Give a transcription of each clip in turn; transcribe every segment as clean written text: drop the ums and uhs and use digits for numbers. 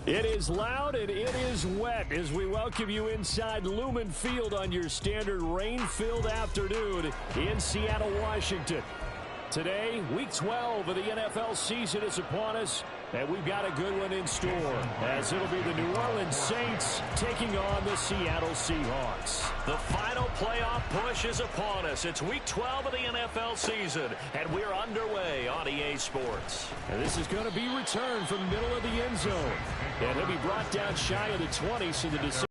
It is loud and it is wet as we welcome you inside Lumen Field on your standard rain-filled afternoon in Seattle, Washington. Today, Week 12 of the NFL season is upon us, and we've got a good one in store, as it'll be the New Orleans Saints taking on the Seattle Seahawks. The final playoff push is upon us. It's Week 12 of the NFL season, and we're underway on EA Sports. And this is going to be returned from the middle of the end zone. And he'll be brought down shy of the 20, so the decision.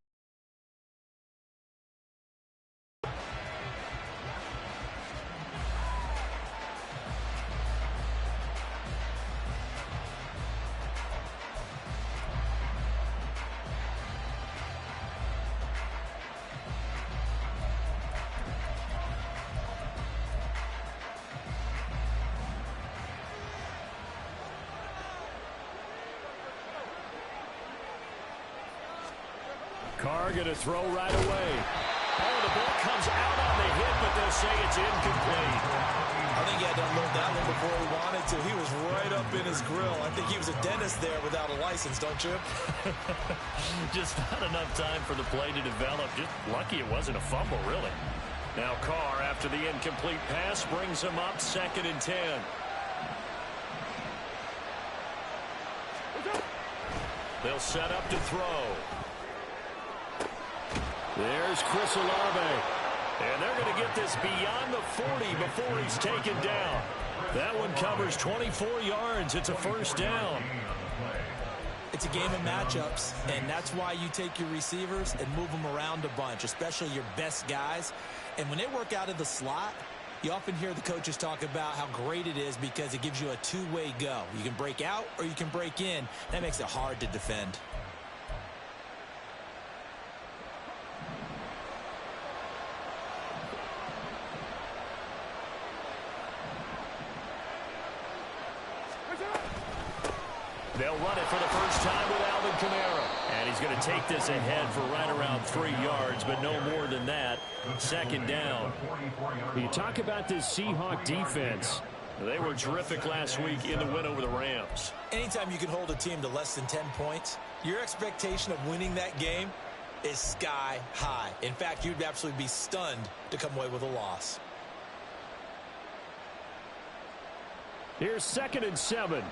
Carr going to throw right away. Oh, the ball comes out on the hit, but they'll say it's incomplete. I think he had to unload that one before he wanted to. He was right up in his grill. I think he was a dentist there without a license, don't you? Just not enough time for the play to develop. Just lucky it wasn't a fumble, really. Now Carr, after the incomplete pass, brings him up 2nd and 10. They'll set up to throw. There's Chris Olave. And they're going to get this beyond the 40 before he's taken down. That one covers 24 yards. It's a first down. It's a game of matchups, and that's why you take your receivers and move them around a bunch, especially your best guys. And when they work out of the slot, you often hear the coaches talk about how great it is because it gives you a two-way go. You can break out or you can break in. That makes it hard to defend. They'll run it for the first time with Alvin Kamara. And he's going to take this ahead for right around 3 yards, but no more than that. 2nd down. You talk about this Seahawk defense. They were terrific last week in the win over the Rams. Anytime you can hold a team to less than 10 points, your expectation of winning that game is sky high. In fact, you'd absolutely be stunned to come away with a loss. Here's 2nd and 7.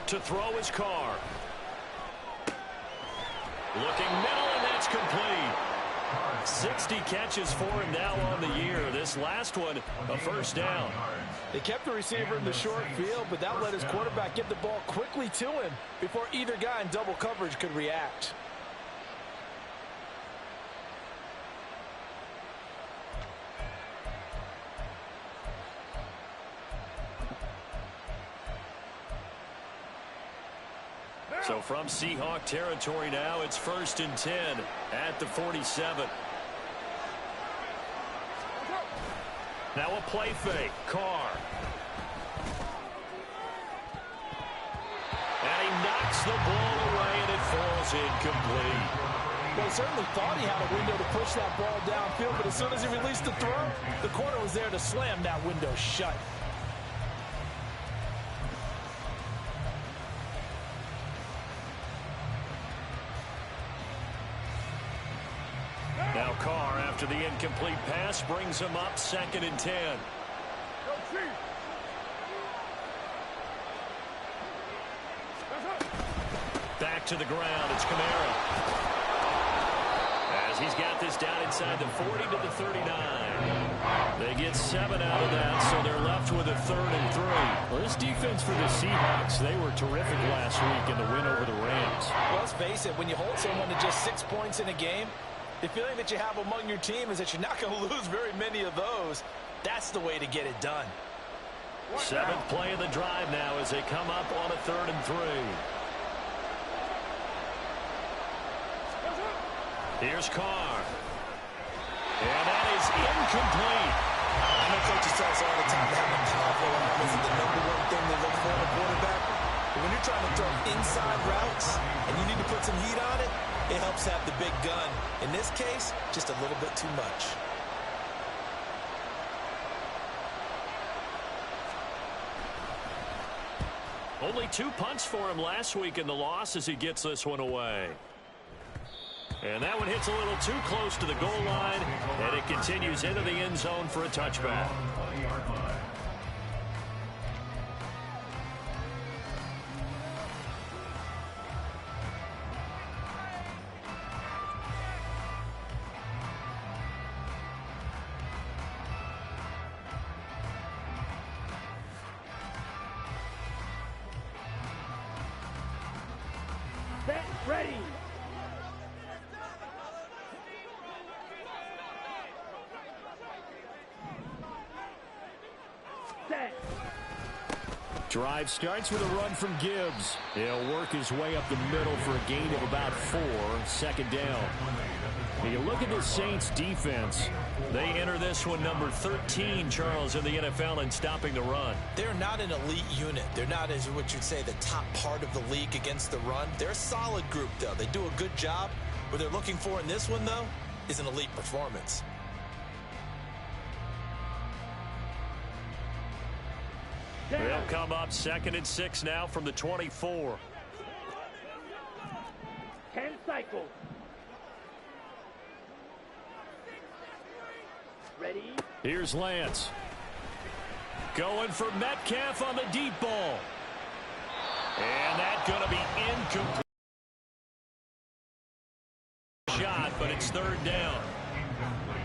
To throw his Carr. Looking middle, and that's complete. 60 catches for him now on the year. This last one, a first down. They kept the receiver in the short field, but that let his quarterback get the ball quickly to him before either guy in double coverage could react. So from Seahawk territory now, it's 1st and 10 at the 47. Now a play fake. Carr. And he knocks the ball away, and it falls incomplete. Well, he certainly thought he had a window to push that ball downfield, but as soon as he released the throw, the corner was there to slam that window shut. Now Carr, after the incomplete pass, brings him up 2nd and 10. Back to the ground, it's Kamara. As he's got this down inside the 40 to the 39. They get 7 out of that, so they're left with a 3rd and 3. Well, this defense for the Seahawks, they were terrific last week in the win over the Rams. Well, let's face it, when you hold someone to just 6 points in a game, the feeling that you have among your team is that you're not going to lose very many of those. That's the way to get it done. 7th play of the drive now as they come up on a 3rd and 3. Here's Carr. And that is incomplete. I know coaches tell us all the time to have a powerful arm is the #1 thing they look for in a quarterback. But when you're trying to throw inside routes and you need to put some heat on it, It helps have the big gun. In this case, just a little bit too much. Only 2 punts for him last week in the loss as he gets this one away. And that one hits a little too close to the goal line, and it continues into the end zone for a touchback. Ready. Set. Drive starts with a run from Gibbs. He'll work his way up the middle for a gain of about 4, second down. When you look at the Saints defense, they enter this one number 13, Charles, in the NFL in stopping the run. They're not an elite unit. They're not, as what you'd say, the top part of the league against the run. They're a solid group, though. They do a good job. What they're looking for in this one, though, is an elite performance. They'll come up 2nd and 6 now from the 24. 10 cycles. Ready? Here's Lance. Going for Metcalf on the deep ball. And that's going to be incomplete. Shot, but it's 3rd down.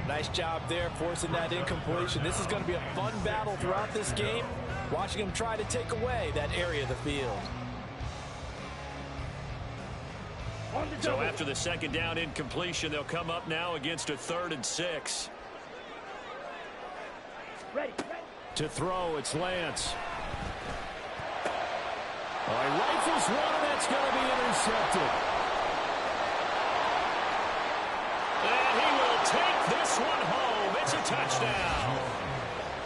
Nice job there forcing that incompletion. This is going to be a fun battle throughout this game. Watching him try to take away that area of the field. So after the 2nd down incompletion, they'll come up now against a 3rd and 6. Ready. To throw, it's Lance. He rifles one, and that's going to be intercepted. And he will take this one home. It's a touchdown.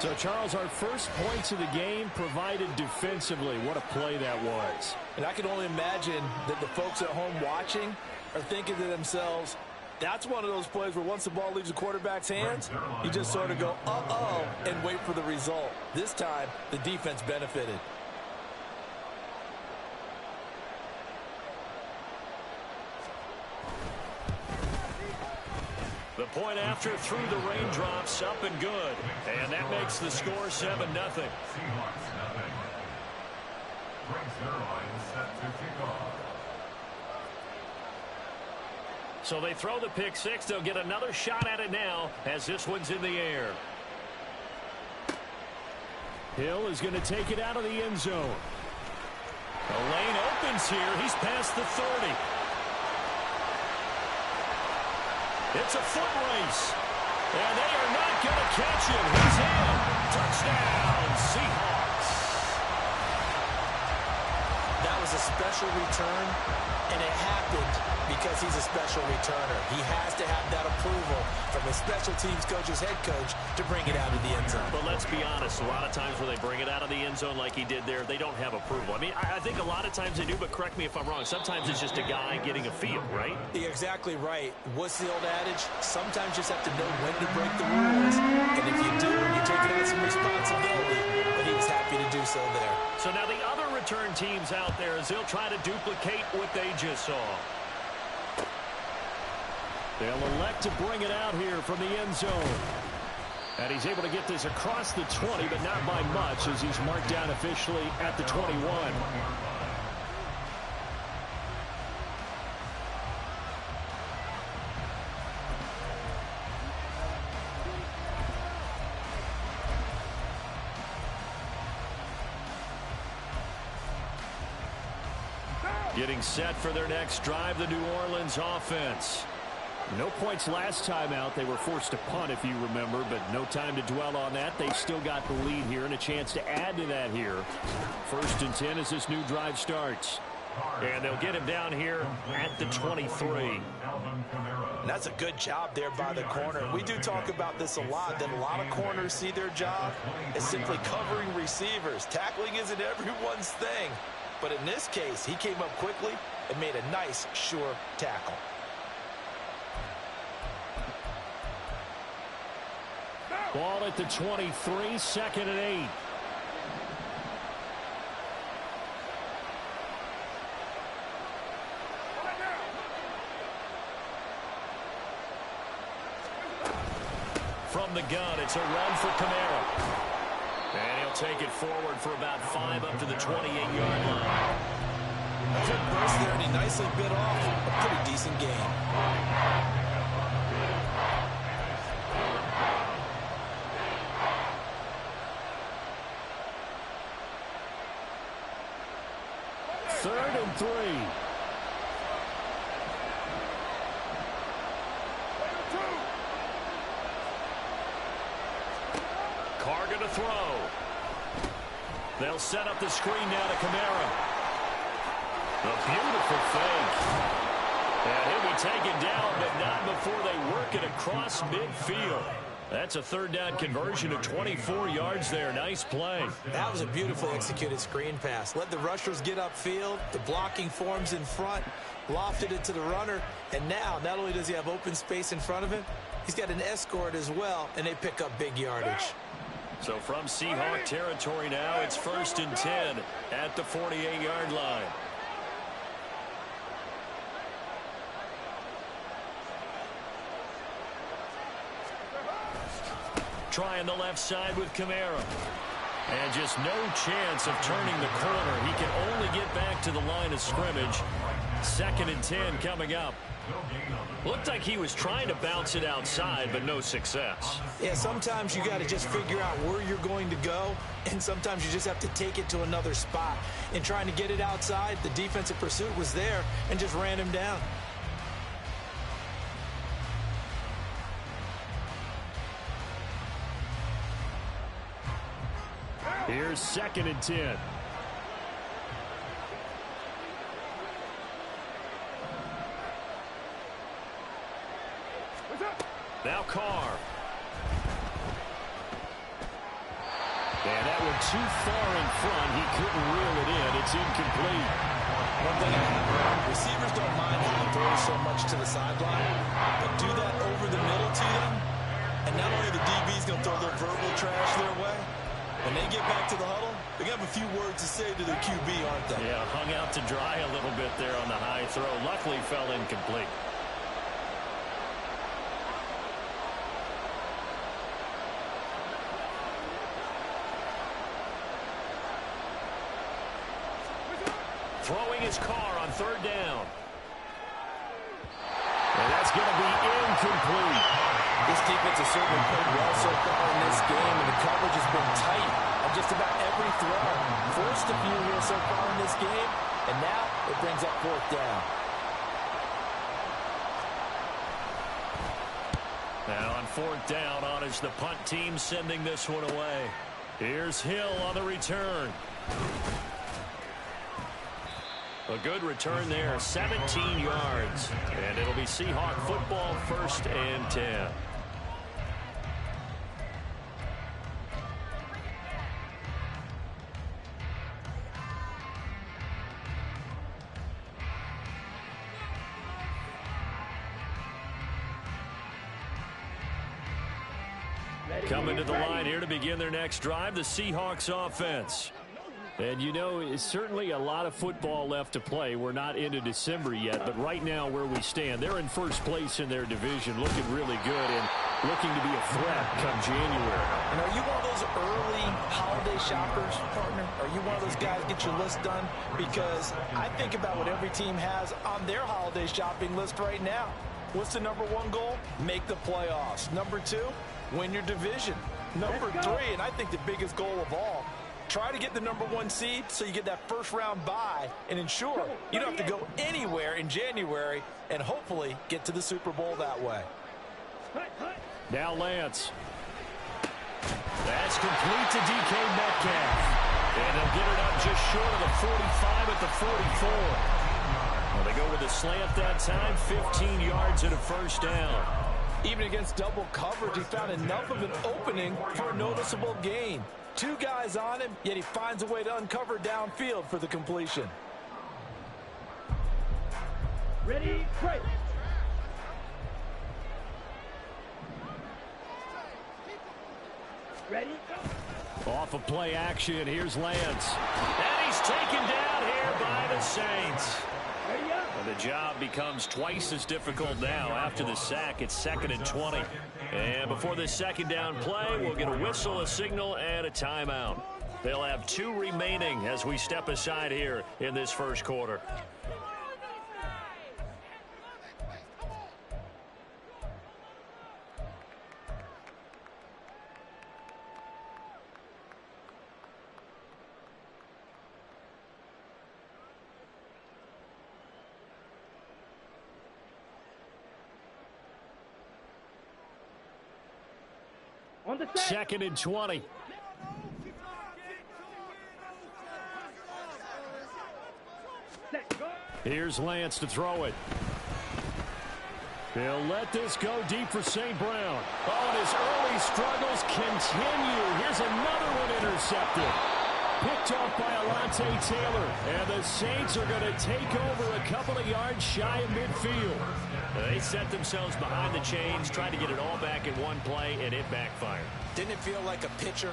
So, Charles, our first points of the game provided defensively. What a play that was. And I can only imagine that the folks at home watching are thinking to themselves, that's one of those plays where once the ball leaves the quarterback's hands, you just sort of go, uh-oh, and wait for the result. This time, the defense benefited. The point after through the raindrops, up and good. And that makes the score 7-0. So they throw the pick 6. They'll get another shot at it now as this one's in the air. Hill is going to take it out of the end zone. The lane opens here. He's past the 30. It's a foot race. And they are not going to catch him. He's in. Touchdown, Seahawks. That was a special return, and it happened because he's a special returner. He has to have that approval from his special teams coach's head coach to bring it out of the end zone. But let's be honest, a lot of times when they bring it out of the end zone like he did there, they don't have approval. I mean, I think a lot of times they do, but correct me if I'm wrong. Sometimes it's just a guy getting a feel, right? You're exactly right. What's the old adage? Sometimes you just have to know when to break the rules. And if you do, you take on some responsibility. But he was happy to do so there. So now the other return teams out there as they'll try to duplicate what they just saw. They'll elect to bring it out here from the end zone. And he's able to get this across the 20, but not by much as he's marked down officially at the 21. Getting set for their next drive, the New Orleans offense. No points last time out. They were forced to punt, if you remember, but no time to dwell on that. They still got the lead here and a chance to add to that here. 1st and 10 as this new drive starts. And they'll get him down here at the 23. And that's a good job there by the corner. We do talk about this a lot, that a lot of corners see their job as simply covering receivers. Tackling isn't everyone's thing. But in this case, he came up quickly and made a nice, sure tackle. Ball at the 23, second and 8. From the gun, it's a run for Kamara. And he'll take it forward for about 5 up to the 28-yard line. A quick burst there, and he nicely bit off a pretty decent gain. Third and 3. Carter to throw. They'll set up the screen now to Kamara. A beautiful fake. And he'll be taken down, but not before they work it across midfield. That's a third down conversion of 24 yards there. Nice play. That was a beautifully executed screen pass. Let the rushers get upfield. The blocking forms in front. Lofted it to the runner. And now, not only does he have open space in front of him, he's got an escort as well, and they pick up big yardage. So from Seahawk territory now, it's 1st and 10 at the 48-yard line. Trying the left side with Kamara. And just no chance of turning the corner. He can only get back to the line of scrimmage. 2nd and 10 coming up. Looked like he was trying to bounce it outside, but no success. Yeah, sometimes you got to just figure out where you're going to go, and sometimes you just have to take it to another spot. In trying to get it outside, the defensive pursuit was there and just ran him down. Here's 2nd and 10. Now Carr. And that one too far in front. He couldn't reel it in. It's incomplete. One thing I have learned, receivers don't mind how you throw so much to the sideline, but do that over the middle to them, and not only the DB's going to throw their verbal trash their way, when they get back to the huddle, they have a few words to say to their QB, aren't they? Yeah, hung out to dry a little bit there on the high throw. Luckily fell incomplete. Throwing his car on 3rd down. And that's going to be incomplete. This defense has certainly played well so far in this game, and the coverage has been tight on just about every throw. Forced a few here so far in this game, and now it brings up 4th down. Now on 4th down, honors the punt team sending this one away. Here's Hill on the return. A good return there, 17 yards. And it'll be Seahawk football, 1st and 10. Coming to the line here to begin their next drive, the Seahawks offense. And, you know, it's certainly a lot of football left to play. We're not into December yet, but right now where we stand, they're in 1st place in their division, looking really good and looking to be a threat come January. And are you one of those early holiday shoppers, partner? Are you one of those guys get your list done? Because I think about what every team has on their holiday shopping list right now. What's the number 1 goal? Make the playoffs. Number 2, win your division. Number 3, and I think the biggest goal of all, try to get the number 1 seed so you get that first-round bye and ensure you don't have to go anywhere in January and hopefully get to the Super Bowl that way. Now Lance. That's complete to DK Metcalf. And they'll get it up just short of the 45 at the 44. Well, they go with a slant that time, 15 yards and a 1st down. Even against double coverage, he found enough of an opening for a noticeable gain. 2 guys on him, yet he finds a way to uncover downfield for the completion. Ready, break. Ready, go. Off of play action, here's Lance. And he's taken down here by the Saints. Ready up. And the job becomes twice as difficult now. After the sack, it's 2nd and 20. And before this second down play, we'll get a whistle, a signal, and a timeout. They'll have 2 remaining as we step aside here in this first quarter. On the set. 2nd and 20. Set, go. Here's Lance to throw it. He'll let this go deep for St. Brown. Oh, and his early struggles continue. Here's another one intercepted. Picked off by Alontae Taylor. And the Saints are going to take over a couple of yards shy of midfield. They set themselves behind the chains, tried to get it all back in one play, and it backfired. Didn't it feel like a pitcher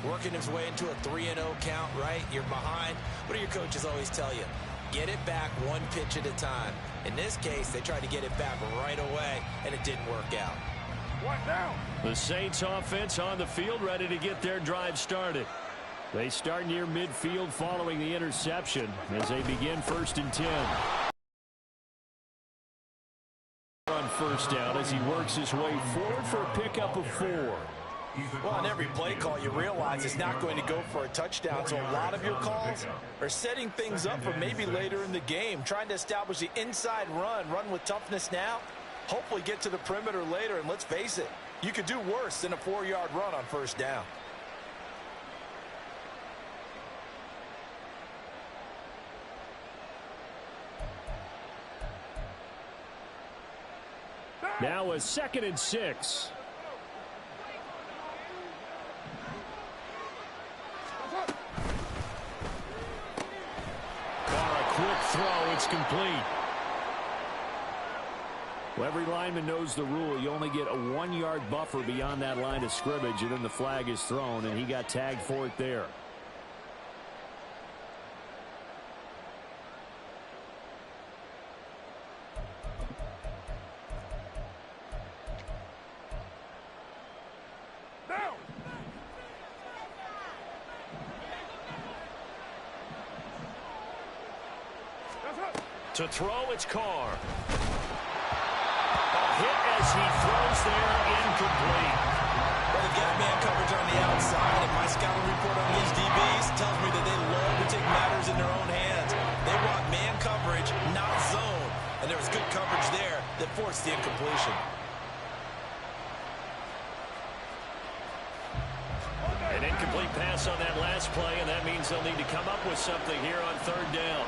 working his way into a 3-0 count, right? You're behind. What do your coaches always tell you? Get it back one pitch at a time. In this case, they tried to get it back right away, and it didn't work out. One down. The Saints offense on the field, ready to get their drive started. They start near midfield following the interception as they begin 1st and 10. On first down as he works his way forward for a pickup of 4. Well, on every play call, you realize it's not going to go for a touchdown, so a lot of your calls are setting things up for maybe later in the game, trying to establish the inside run with toughness now, hopefully get to the perimeter later, and let's face it, you could do worse than a 4-yard run on first down. Now a 2nd and 6. Quick throw, it's complete. Well, every lineman knows the rule. You only get a 1-yard buffer beyond that line of scrimmage, and then the flag is thrown, and he got tagged for it there. To throw, it's Carr. A hit as he throws there, incomplete. Well, they get man coverage on the outside, and my scouting report on these DBs tells me that they love to take matters in their own hands. They want man coverage, not zone. And there was good coverage there that forced the incompletion. An incomplete pass on that last play, and that means they'll need to come up with something here on 3rd down.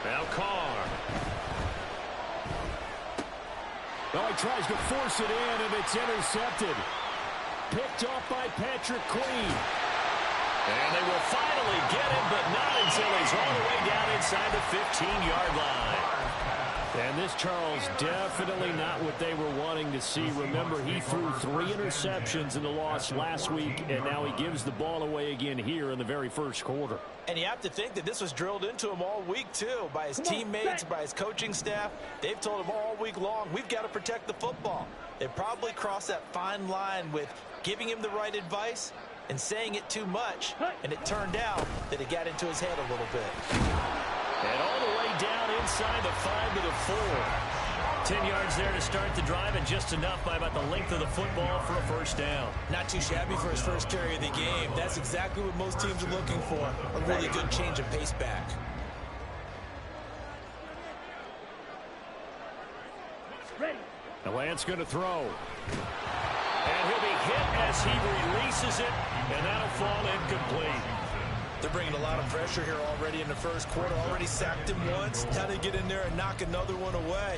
Now Carr. Well, he tries to force it in, and it's intercepted. Picked off by Patrick Queen. And they will finally get him, but not until he's all the way down inside the 15-yard line. And this, Charles, definitely not what they were wanting to see. Remember, he threw 3 interceptions in the loss last week, and now he gives the ball away again here in the very first quarter. And you have to think that this was drilled into him all week, too, by his teammates, by his coaching staff. They've told him all week long, we've got to protect the football. They probably crossed that fine line with giving him the right advice and saying it too much, and it turned out that it got into his head a little bit. And all the way down inside the 5 to the 4. 10 yards there to start the drive, and just enough by about the length of the football for a first down. Not too shabby for his first carry of the game. That's exactly what most teams are looking for. A really good change of pace back. Ready. Now Lance going to throw. And he'll be hit as he releases it, and that'll fall incomplete. They're bringing a lot of pressure here already in the first quarter. Already sacked him once. Now they get in there and knock another one away.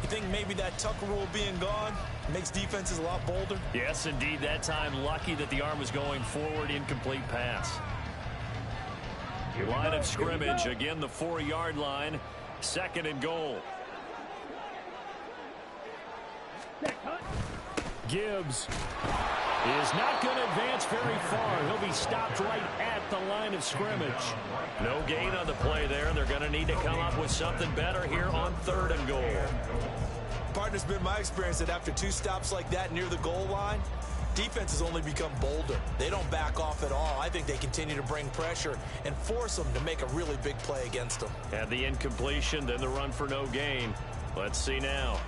You think maybe that Tucker rule being gone makes defenses a lot bolder? Yes, indeed. That time, lucky that the arm was going forward. Incomplete pass. Line of scrimmage, again the 4-yard line. 2nd and goal. Gibbs is not going to advance very far. He'll be stopped right at the line of scrimmage. No gain on the play there, and they're going to need to come up with something better here on 3rd and goal. Partner's been my experience that after 2 stops like that near the goal line, defense has only become bolder. They don't back off at all. I think they continue to bring pressure and force them to make a really big play against them. Had the incompletion, then the run for no gain. Let's see now.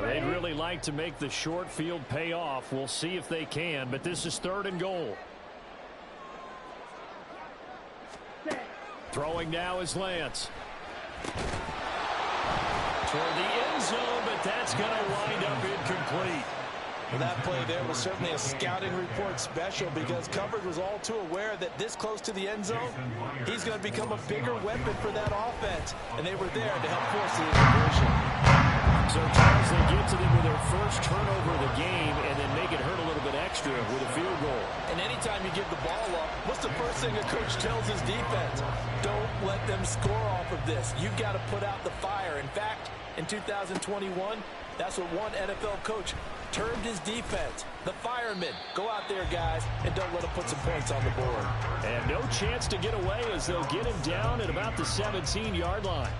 They'd really like to make the short field pay off. We'll see if they can, but this is 3rd and goal. Throwing now is Lance. Toward the end zone, but that's going to wind up incomplete. Well, that play there was certainly a scouting report special because coverage was all too aware that this close to the end zone, he's going to become a bigger weapon for that offense, and they were there to help force the incompletion. So, Charles, they get to them with their first turnover of the game and then make it hurt a little bit extra with a field goal. And anytime you give the ball up, what's the first thing a coach tells his defense? Don't let them score off of this. You've got to put out the fire. In fact, in 2021, that's what one NFL coach termed his defense, the firemen. Go out there, guys, and don't let them put some points on the board. And no chance to get away as they'll get him down at about the 17-yard line.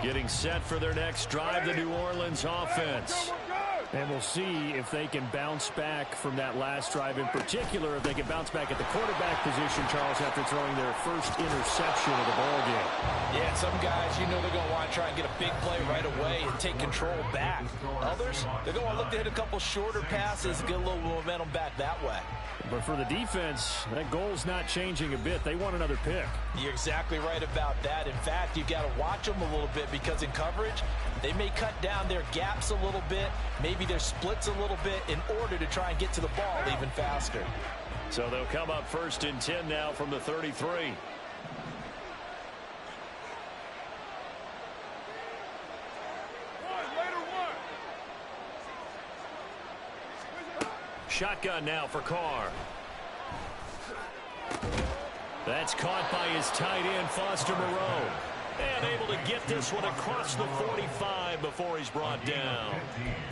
Getting set for their next drive, the New Orleans offense. And we'll see if they can bounce back from that last drive in particular, if they can bounce back at the quarterback position, Charles, after throwing their first interception of the ballgame. Yeah, some guys, you know they're going to want to try and get a big play right away and take control back. Others, they're going to look to hit a couple shorter passes, get a little momentum back that way. But for the defense, that goal's not changing a bit. They want another pick. You're exactly right about that. In fact, you've got to watch them a little bit because in coverage, they may cut down their gaps a little bit, maybe their splits a little bit in order to try and get to the ball even faster. So they'll come up 1st and 10 now from the 33. Shotgun now for Carr. That's caught by his tight end, Foster Moreau. And able to get this one across the 45 before he's brought down.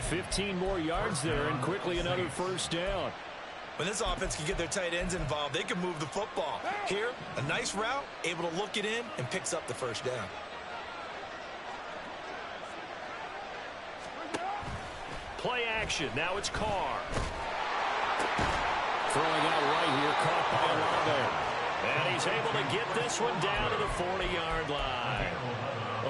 15 more yards there and quickly another first down. When this offense can get their tight ends involved, they can move the football. Here, a nice route, able to look it in and picks up the first down. Play action. Now it's Carr. Throwing out right here, caught by Olave. And he's able to get this one down to the 40-yard line.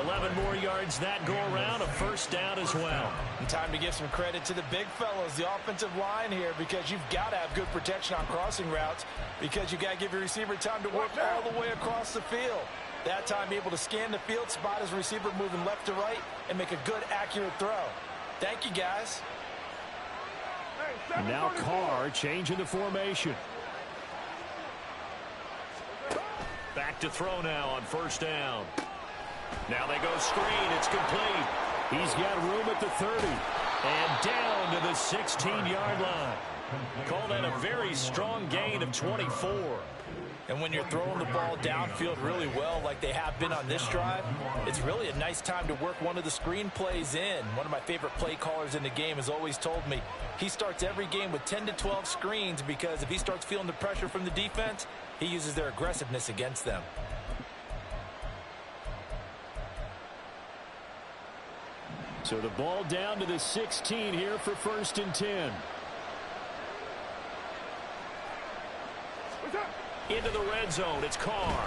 11 more yards that go around, a first down as well. And time to give some credit to the big fellows, the offensive line here, because you've got to have good protection on crossing routes because you've got to give your receiver time to work all the way across the field. That time able to scan the field, spot his receiver moving left to right, and make a good, accurate throw. Thank you, guys. Now Carr changing the formation. Back to throw now on first down. Now they go screen. It's complete. He's got room at the 30. And down to the 16-yard line. Call that a very strong gain of 24. And when you're throwing the ball downfield really well like they have been on this drive, it's really a nice time to work one of the screen plays in. One of my favorite play callers in the game has always told me he starts every game with 10 to 12 screens because if he starts feeling the pressure from the defense, he uses their aggressiveness against them. So the ball down to the 16 here for 1st and 10. Into the red zone, it's Carr.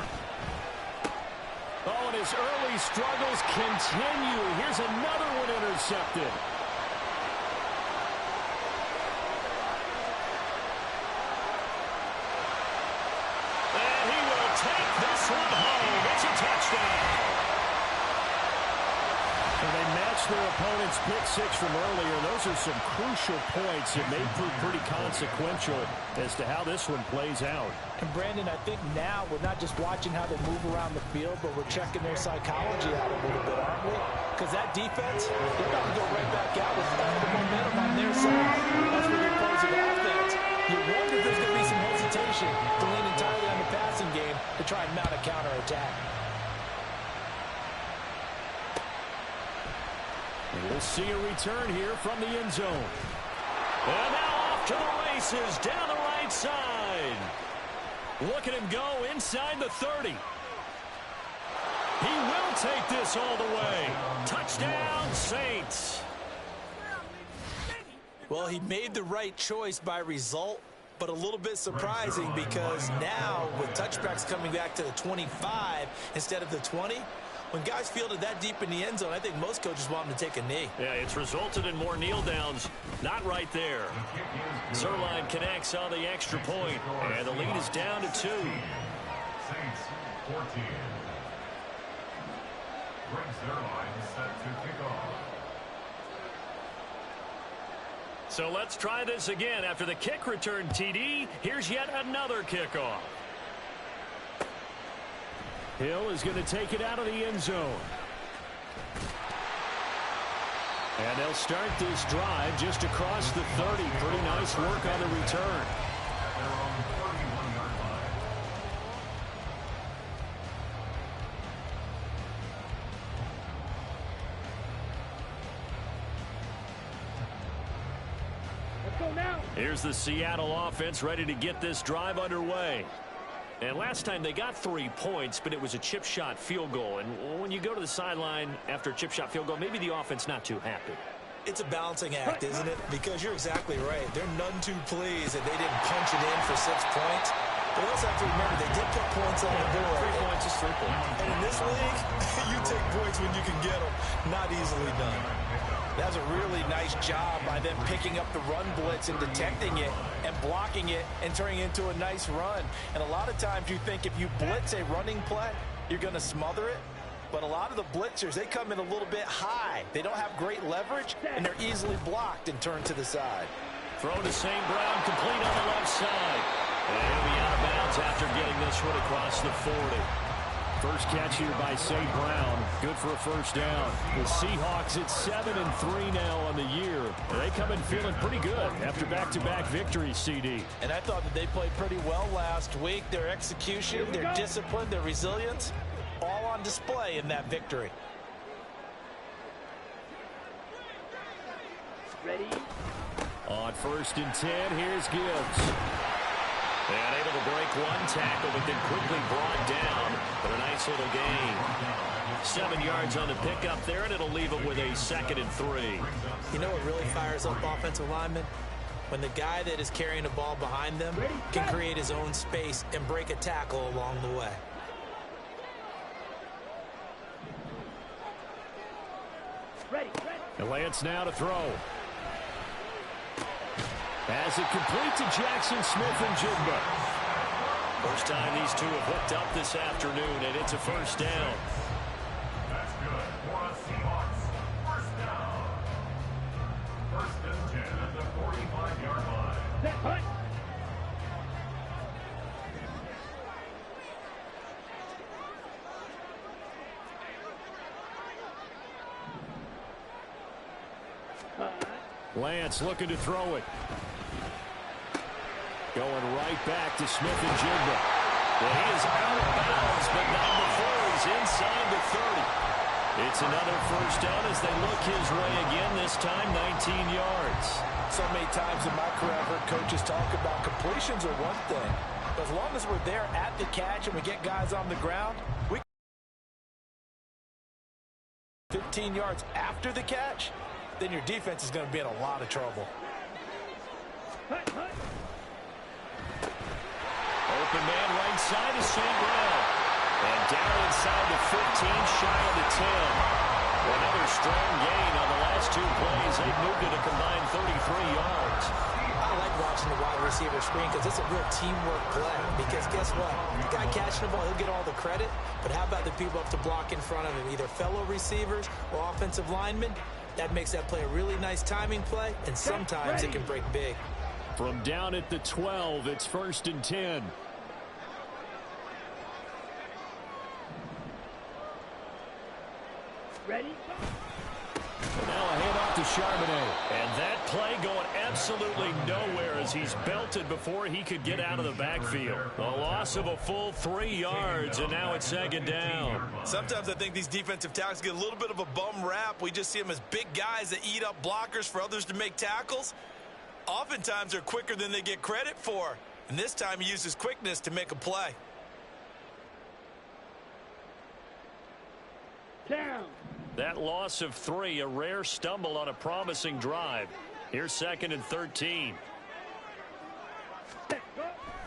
Oh, and his early struggles continue. Here's another one intercepted. And he will take this one home. It's a touchdown. And they matched their opponent's pick six from earlier. Those are some crucial points that may prove pretty consequential as to how this one plays out. And Brandon, I think now we're not just watching how they move around the field, but we're checking their psychology out a little bit, aren't we? Because that defense, they're about to go right back out with all the momentum on their side. That's where the opposing offense, you see a return here from the end zone. And now off to the races down the right side. Look at him go inside the 30. He will take this all the way. Touchdown, Saints. Well, he made the right choice by result, but a little bit surprising because now with touchbacks coming back to the 25 instead of the 20, when guys fielded that deep in the end zone, I think most coaches want them to take a knee. Yeah, it's resulted in more kneel downs. Not right there. Zerline connects on the extra point, and the lead is down to 2. Saints 14. Greg Zerline set to kick off. So let's try this again. After the kick return TD, here's yet another kickoff. Hill is going to take it out of the end zone. And they'll start this drive just across the 30. Pretty nice work on the return. They're on the 31-yard line. Let's go now. Here's the Seattle offense ready to get this drive underway. And last time they got 3 points, but it was a chip shot field goal. And when you go to the sideline after a chip shot field goal, maybe the offense not too happy. It's a balancing act, isn't it? Because you're exactly right. They're none too pleased that they didn't punch it in for 6 points. But we also have to remember they did put points on the board. 3 points is 3 points. And in this league, you take points when you can get them. Not easily done. That was a really nice job by them picking up the run blitz and detecting it and blocking it and turning it into a nice run. And a lot of times you think if you blitz a running play, you're going to smother it. But a lot of the blitzers, they come in a little bit high. They don't have great leverage, and they're easily blocked and turned to the side. Throw to St. Brown, complete on the left side. And he'll be out of bounds after getting this one across the 40. First catch here by St. Brown. Good for a first down. The Seahawks at 7-3 now on the year. They come in feeling pretty good after back-to-back victories, CD. And I thought that they played pretty well last week. Their execution, their discipline, their resilience, all on display in that victory. Ready? On 1st and 10, here's Gibbs. And able to break one tackle, but then quickly brought down. But a nice little gain. 7 yards on the pickup there, and it'll leave it with a 2nd and 3. You know what really fires up offensive linemen? When the guy that is carrying the ball behind them can create his own space and break a tackle along the way. Ready. And Lance now to throw. As it complete to Jackson Smith and Jigba. First time these two have hooked up this afternoon, and it's a first down. That's good for a Seahawks. First down. 1st and 10 at the 45-yard line. Set, hunt. Lance looking to throw it. Going right back to Smith and Jigba. Well, he is out of bounds, but not before he's inside the 30. It's another first down as they look his way again, this time 19 yards. So many times in my career I've heard coaches talk about completions are one thing. But as long as we're there at the catch and we get guys on the ground, we 15 yards after the catch, then your defense is going to be in a lot of trouble. Hunt. Open man right side is St. Brown. And down inside the 15, shy of the 10. Another strong gain on the last 2 plays. They've moved it a combined 33 yards. I like watching the wide receiver screen because it's a real teamwork play. Because guess what? The guy catching the ball, he'll get all the credit. But how about the people up to block in front of him, either fellow receivers or offensive linemen? That makes that play a really nice timing play, and sometimes it can break big. From down at the 12, it's 1st and 10. Ready? Now a handoff to Charbonnet. And that play going absolutely absolutely nowhere as he's belted before he could get out of the backfield. A loss of a full 3 yards, and now it's 2nd down. Sometimes I think these defensive tackles get a little bit of a bum rap. We just see them as big guys that eat up blockers for others to make tackles. Oftentimes they're quicker than they get credit for. And this time he uses quickness to make a play. Down. That loss of 3, a rare stumble on a promising drive. Here's 2nd and 13.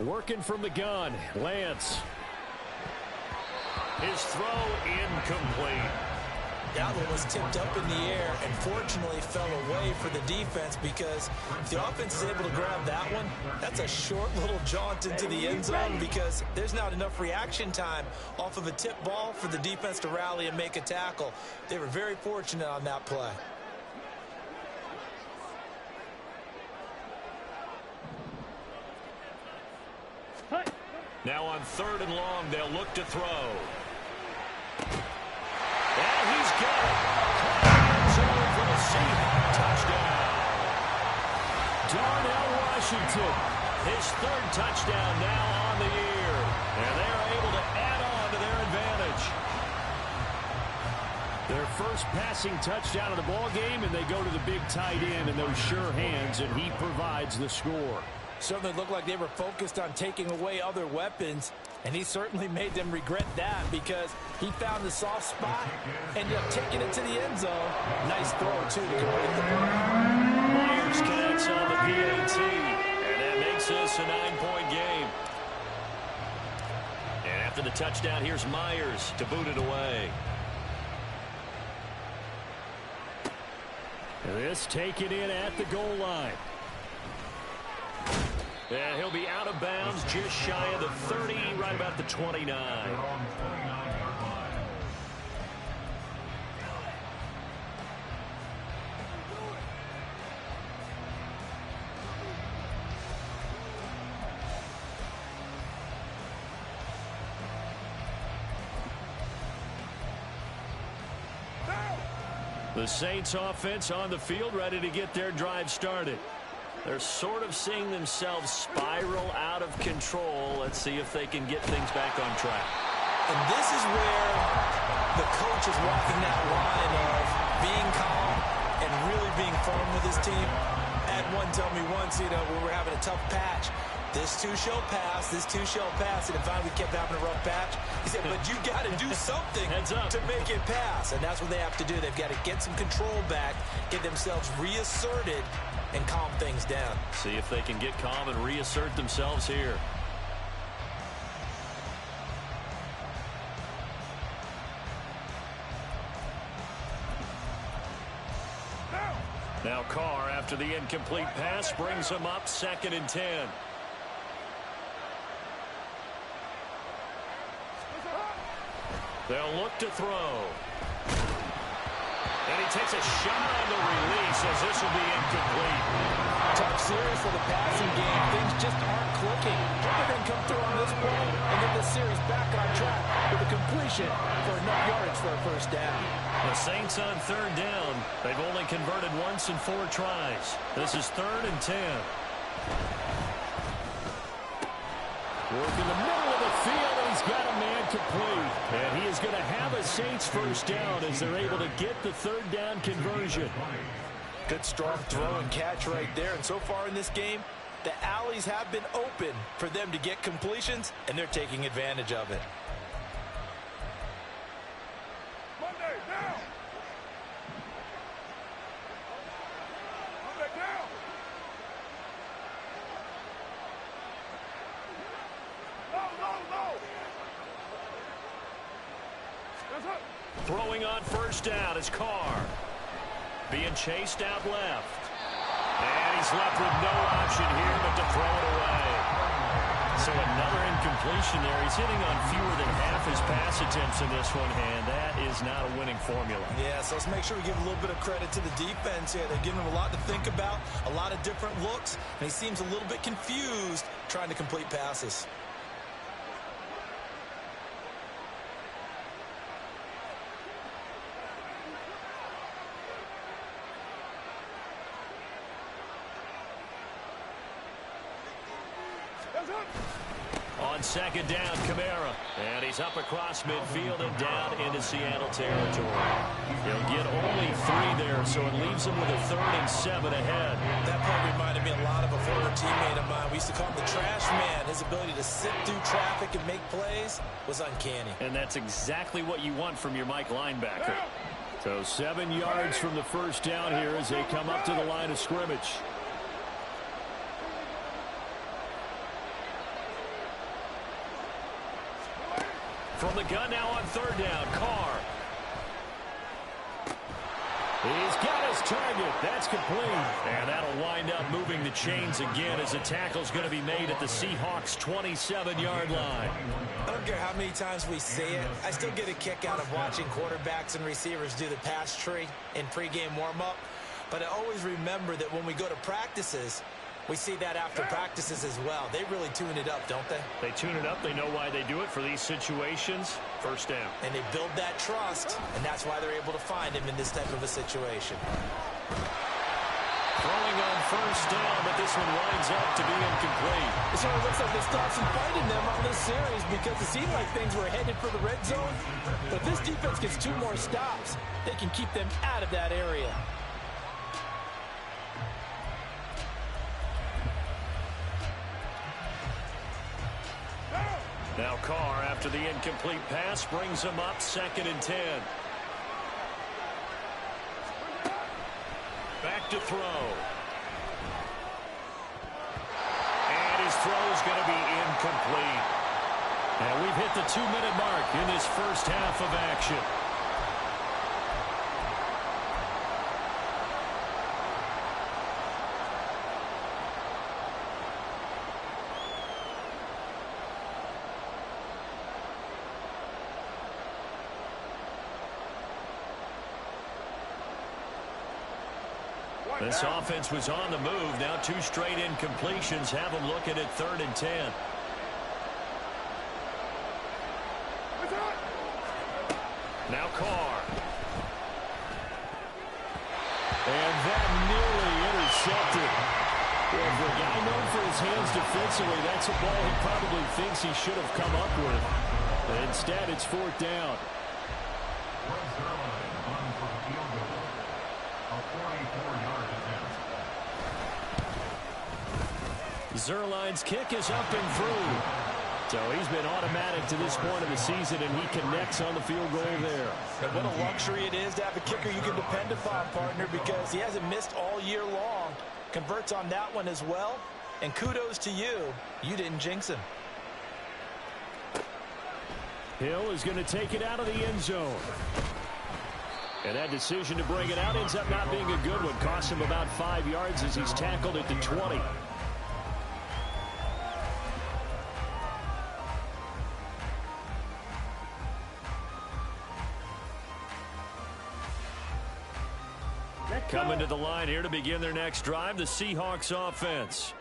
Working from the gun, Lance. His throw incomplete. That one was tipped up in the air and fortunately fell away for the defense, because if the offense is able to grab that one, that's a short little jaunt into the end zone because there's not enough reaction time off of a tip ball for the defense to rally and make a tackle. They were very fortunate on that play. Now on 3rd and long, they'll look to throw. And he's got it. For the Seahawks touchdown. Darnell Washington. His 3rd touchdown now on the year. And they're able to add on to their advantage. Their first passing touchdown of the ball game, and they go to the big tight end in those sure hands, and he provides the score. Certainly looked like they were focused on taking away other weapons, and he certainly made them regret that because he found the soft spot, ended up taking it to the end zone. Nice throw, too, to complete the play. Myers connects on the PAT, and that makes this a 9-point game. And after the touchdown, here's Myers to boot it away. This taken in at the goal line. And he'll be out of bounds just shy of the 30, right about the 29. The Saints offense on the field, ready to get their drive started. They're sort of seeing themselves spiral out of control. Let's see if they can get things back on track. And this is where the coach is walking that line of being calm and really being firm with his team. I had one tell me once, when we were having a tough patch, this too shall pass, this too shall pass, and finally we kept having a rough patch. He said, but you got to do something to make it pass, and that's what they have to do. They've got to get some control back, get themselves reasserted, and calm things down. See if they can get calm and reassert themselves here. Now Carr, after the incomplete pass, brings him up 2nd and 10. They'll look to throw. And he takes a shot on the release as this will be incomplete. Tough series for the passing game. Things just aren't clicking. Hope they can come through on this play and get this series back on track with a completion for enough yardage for a first down. The Saints on 3rd down. They've only converted once in 4 tries. This is 3rd and 10. Work in the middle of the field, and he's got a man complete. And he is going to have a Saints first down as they're able to get the 3rd down conversion. Good strong throw and catch right there. And so far in this game, the alleys have been open for them to get completions, and they're taking advantage of it. Monday, down. Monday, down. Throwing on first down is Carr. Being chased out left. And he's left with no option here but to throw it away. So another incompletion there. He's hitting on fewer than half his pass attempts in this one, and that is not a winning formula. Yeah, so let's make sure we give a little bit of credit to the defense here. They're giving him a lot to think about, a lot of different looks, and he seems a little bit confused trying to complete passes. On second down, Kamara. And he's up across midfield and down into Seattle territory. He'll get only 3 there, so it leaves him with a 3rd and 7 ahead. That play reminded me a lot of a former teammate of mine. We used to call him the trash man. His ability to sit through traffic and make plays was uncanny. And that's exactly what you want from your Mike linebacker. So 7 yards from the first down here as they come up to the line of scrimmage. From the gun now on 3rd down, Carr. He's got his target. That's complete. And that'll wind up moving the chains again as the tackle's going to be made at the Seahawks' 27-yard line. I don't care how many times we see it. I still get a kick out of watching quarterbacks and receivers do the pass tree in pregame warm-up. But I always remember that when we go to practices, we see that after practices as well. They really tune it up, don't they? They tune it up. They know why they do it for these situations. First down. And they build that trust, and that's why they're able to find him in this type of a situation. Throwing on first down, but this one winds up to be incomplete. It sort of looks like they stopped some fight in them on this series because it seemed like things were headed for the red zone. But if this defense gets 2 more stops, they can keep them out of that area. Now Carr, after the incomplete pass, brings him up 2nd and 10. Back to throw. And his throw is going to be incomplete. And we've hit the 2-minute mark in this first half of action. This offense was on the move. Now 2 straight incompletions have them looking at 3rd and 10. Now Carr. And that nearly intercepted. Well, for a guy known for his hands defensively, that's a ball he probably thinks he should have come up with. But instead, it's 4th down. Zerline's kick is up and through. So he's been automatic to this point of the season, and he connects on the field goal there. And what a luxury it is to have a kicker you can depend upon, partner, because he hasn't missed all year long. Converts on that one as well. And kudos to you. You didn't jinx him. Hill is going to take it out of the end zone. And that decision to bring it out ends up not being a good one. Costs him about 5 yards as he's tackled at the 20. Coming to the line here to begin their next drive, the Seahawks offense.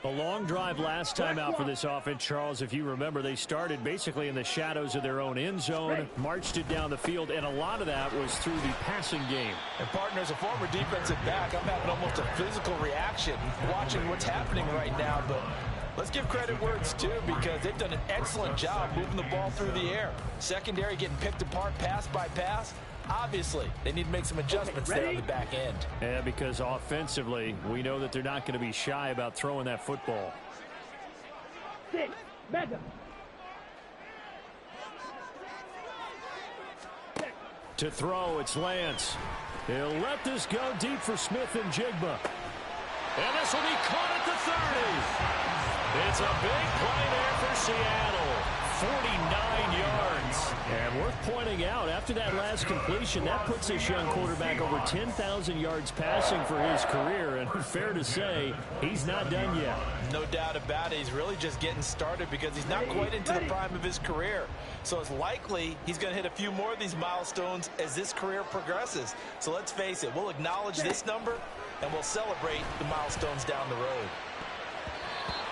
A long drive last time out for this offense, Charles. If you remember, they started basically in the shadows of their own end zone, marched it down the field, and a lot of that was through the passing game. And partner, as a former defensive back, I'm having almost a physical reaction watching what's happening right now. But let's give credit where it's due because they've done an excellent job moving the ball through the air. Secondary getting picked apart pass by pass. Obviously, they need to make some adjustments there on the back end. Yeah, because offensively, we know that they're not going to be shy about throwing that football. 6, mega. To throw, it's Lance. He'll let this go deep for Smith and Jigba. And this will be caught at the 30. It's a big play there for Seattle. 49 yards. And worth pointing out, after that last completion, that puts this young quarterback over 10,000 yards passing for his career. And fair to say, he's not done yet. No doubt about it. He's really just getting started because he's not quite into the prime of his career. So it's likely he's going to hit a few more of these milestones as this career progresses. So let's face it, we'll acknowledge this number and we'll celebrate the milestones down the road.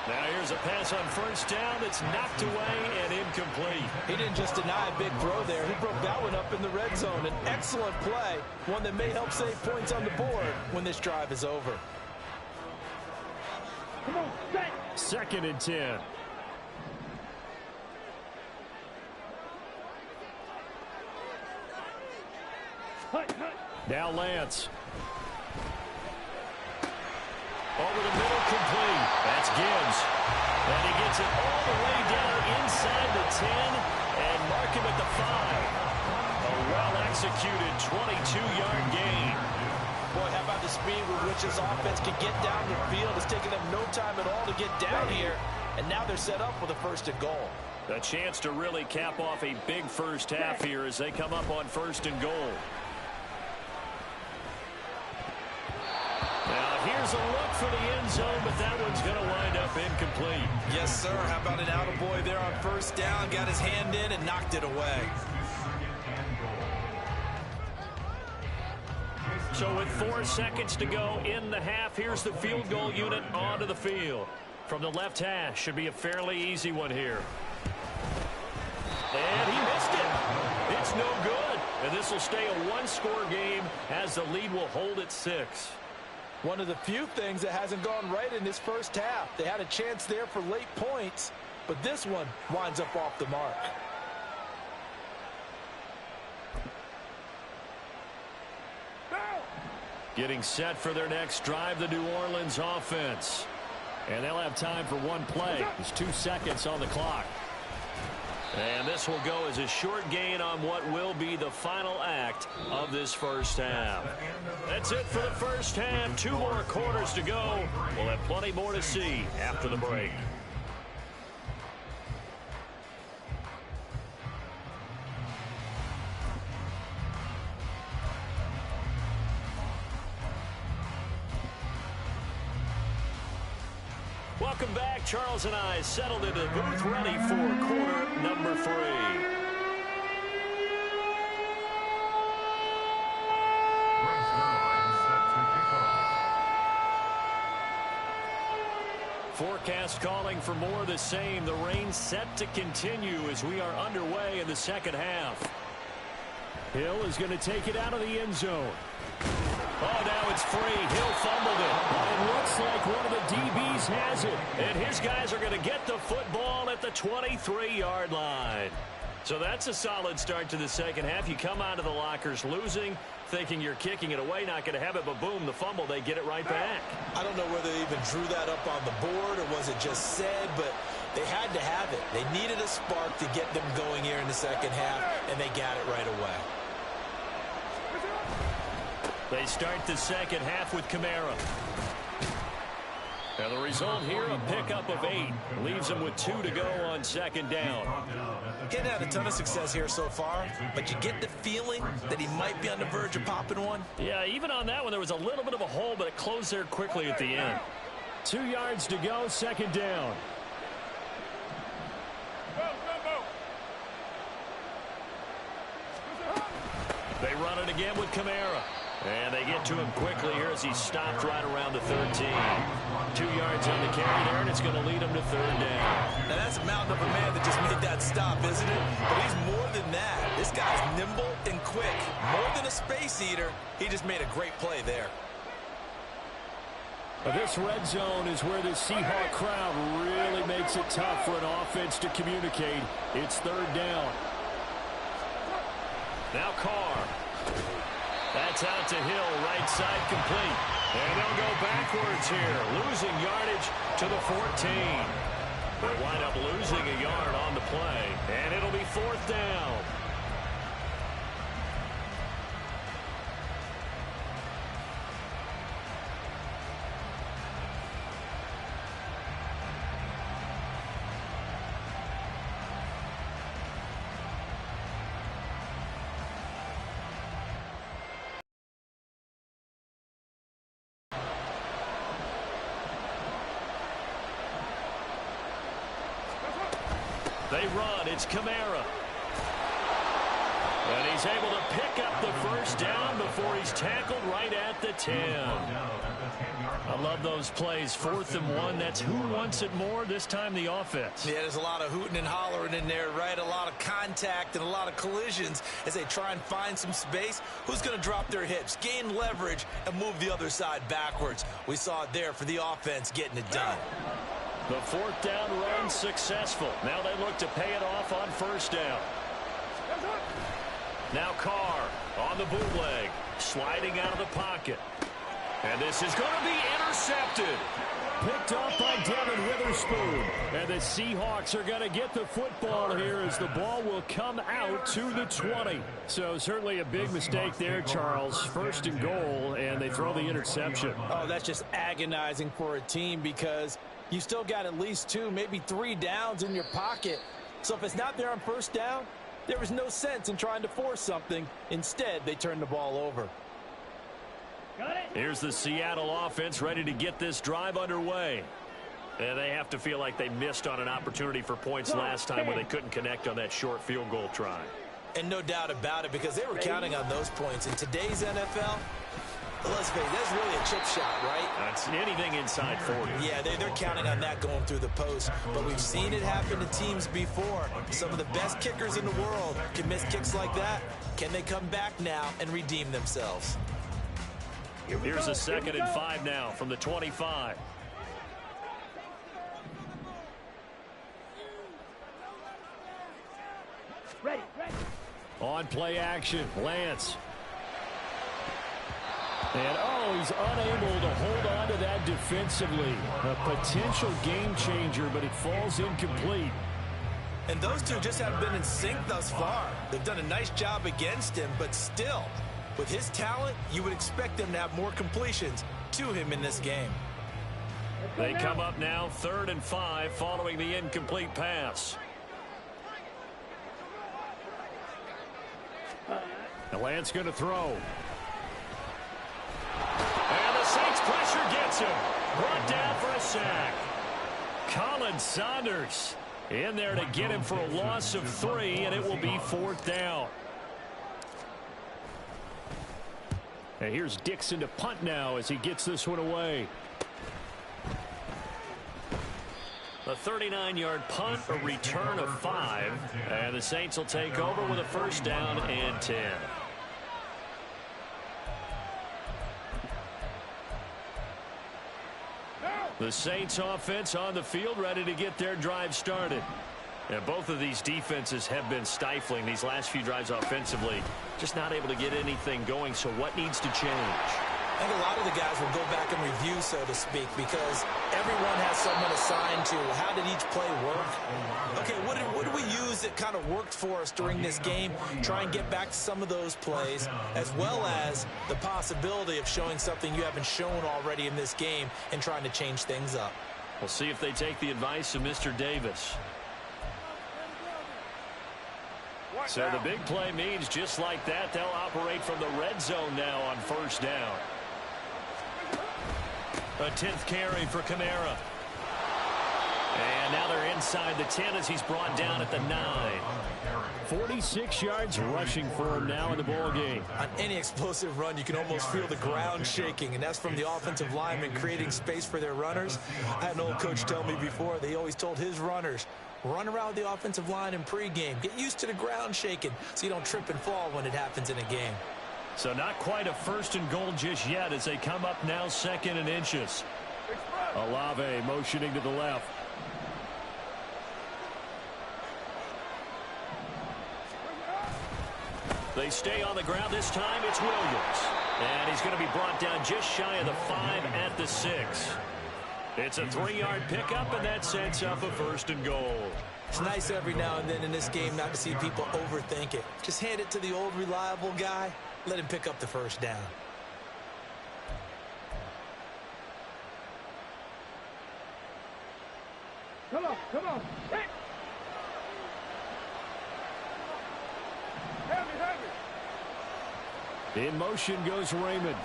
Now here's a pass on first down that's knocked away and incomplete. He didn't just deny a big throw there. He broke that one up in the red zone. An excellent play, one that may help save points on the board when this drive is over. Come on, set. 2nd and 10. Hut, hut. Now Lance. Over the middle, complete. That's Gibbs. And he gets it all the way down inside the 10 and mark him at the 5. A well-executed 22-yard gain. Boy, how about the speed with which this offense can get down the field? It's taken them no time at all to get down here, and now they're set up with a 1st and goal. A chance to really cap off a big first half here as they come up on 1st and goal. Now here's a look for the end zone, but that one's going to wind up incomplete. Yes, sir. How about an attaboy there on 1st down? Got his hand in and knocked it away. So with 4 seconds to go in the half, here's the field goal unit onto the field. From the left hash, should be a fairly easy one here. And he missed it. It's no good. And this will stay a 1-score game as the lead will hold at 6. One of the few things that hasn't gone right in this first half. They had a chance there for late points, but this one winds up off the mark. Getting set for their next drive, the New Orleans offense. And they'll have time for one play. There's 2 seconds on the clock. And this will go as a short gain on what will be the final act of this first half. That's it for the first half. 2 more quarters to go. We'll have plenty more to see after the break. Welcome back. Charles and I settled into the booth, ready for quarter number 3. Forecast calling for more of the same. The rain set to continue as we are underway in the second half. Hill is going to take it out of the end zone. Oh, now it's free. Hill fumbled it. It looks like one of the DBs has it. And his guys are going to get the football at the 23-yard line. So that's a solid start to the second half. You come out of the lockers losing, thinking you're kicking it away, not going to have it, but boom, the fumble, they get it right back. I don't know whether they even drew that up on the board or was it just said, but they had to have it. They needed a spark to get them going here in the second half, and they got it right away. They start the second half with Kamara. And the result here, a pickup of 8. Leaves them with 2 to go on 2nd down. He hadn't had a ton of success here so far, but you get the feeling that he might be on the verge of popping one. Yeah, even on that one, there was a little bit of a hole, but it closed there quickly at the end. 2 yards to go, 2nd down. They run it again with Kamara. And they get to him quickly here as he stopped right around the 13. 2 yards on the carry there, and it's going to lead him to 3rd down. Now that's a mountain of a man that just made that stop, isn't it? But he's more than that. This guy's nimble and quick. More than a space eater, he just made a great play there. This red zone is where the Seahawk crowd really makes it tough for an offense to communicate. It's 3rd down. Now Carr. That's out to Hill, right side complete. And they'll go backwards here, losing yardage to the 14. They'll wind up losing a yard on the play, and it'll be 4th down. They run. It's Kamara. And he's able to pick up the first down before he's tackled right at the 10. I love those plays. 4th and 1. That's who wants it more, this time the offense. Yeah, there's a lot of hooting and hollering in there, right? A lot of contact and a lot of collisions as they try and find some space. Who's going to drop their hips, gain leverage, and move the other side backwards? We saw it there for the offense getting it done. The 4th down run successful. Now they look to pay it off on 1st down. Now Carr on the bootleg, sliding out of the pocket. And this is going to be intercepted. Picked off by Devin Witherspoon. And the Seahawks are going to get the football here as the ball will come out to the 20. So certainly a big mistake there, Charles. 1st and goal, and they throw the interception. Oh, that's just agonizing for a team because you still got at least 2, maybe 3 downs in your pocket. So if it's not there on 1st down, there was no sense in trying to force something. Instead, they turn the ball over. Here's the Seattle offense ready to get this drive underway. And they have to feel like they missed on an opportunity for points last time when they couldn't connect on that short field goal try. And no doubt about it, because they were counting on those points. In today's NFL, let's face it, that's really a chip shot, right? That's anything inside 40. Yeah, they're counting on that going through the post. But we've seen it happen to teams before. Some of the best kickers in the world can miss kicks like that. Can they come back now and redeem themselves? Here's a 2nd and 5 now from the 25. Ready. On play action, Lance. And, he's unable to hold on to that defensively. A potential game changer, but it falls incomplete. And those two just haven't been in sync thus far. They've done a nice job against him, but still, with his talent, you would expect them to have more completions to him in this game. They come up now 3rd and 5 following the incomplete pass. And Lance going to throw. And the Saints pressure gets him. Brought down for a sack. Colin Saunders in there to get him for a loss of 3, and it will be 4th down. And here's Dixon to punt now as he gets this one away. A 39-yard punt, a return of 5. And the Saints will take over with a 1st down and 10. The Saints offense on the field ready to get their drive started. And both of these defenses have been stifling these last few drives offensively. Just not able to get anything going, so what needs to change? I think a lot of the guys will go back and review, so to speak, because everyone has someone assigned to how did each play work. Okay, what did we use that kind of worked for us during this game? Try and get back to some of those plays, as well as the possibility of showing something you haven't shown already in this game and trying to change things up. We'll see if they take the advice of Mr. Davis. So the big play means just like that, they'll operate from the red zone now on 1st down. A 10th carry for Kamara. And now they're inside the 10 as he's brought down at the 9. 46 yards rushing for him now in the ball game. On any explosive run, you can almost feel the ground shaking, and that's from the offensive linemen creating space for their runners. I had an old coach tell me before, they always told his runners, run around the offensive line in pregame. Get used to the ground shaking so you don't trip and fall when it happens in a game. So not quite a 1st and goal just yet as they come up now 2nd and inches. Olave motioning to the left. They stay on the ground. This time it's Williams. And he's going to be brought down just shy of the 5 at the 6. It's a 3-yard pickup, and that sets up a 1st and goal. It's nice every now and then in this game not to see people overthink it. Just hand it to the old reliable guy. Let him pick up the 1st down. Come on. Hit. Heavy. In motion goes Raymond.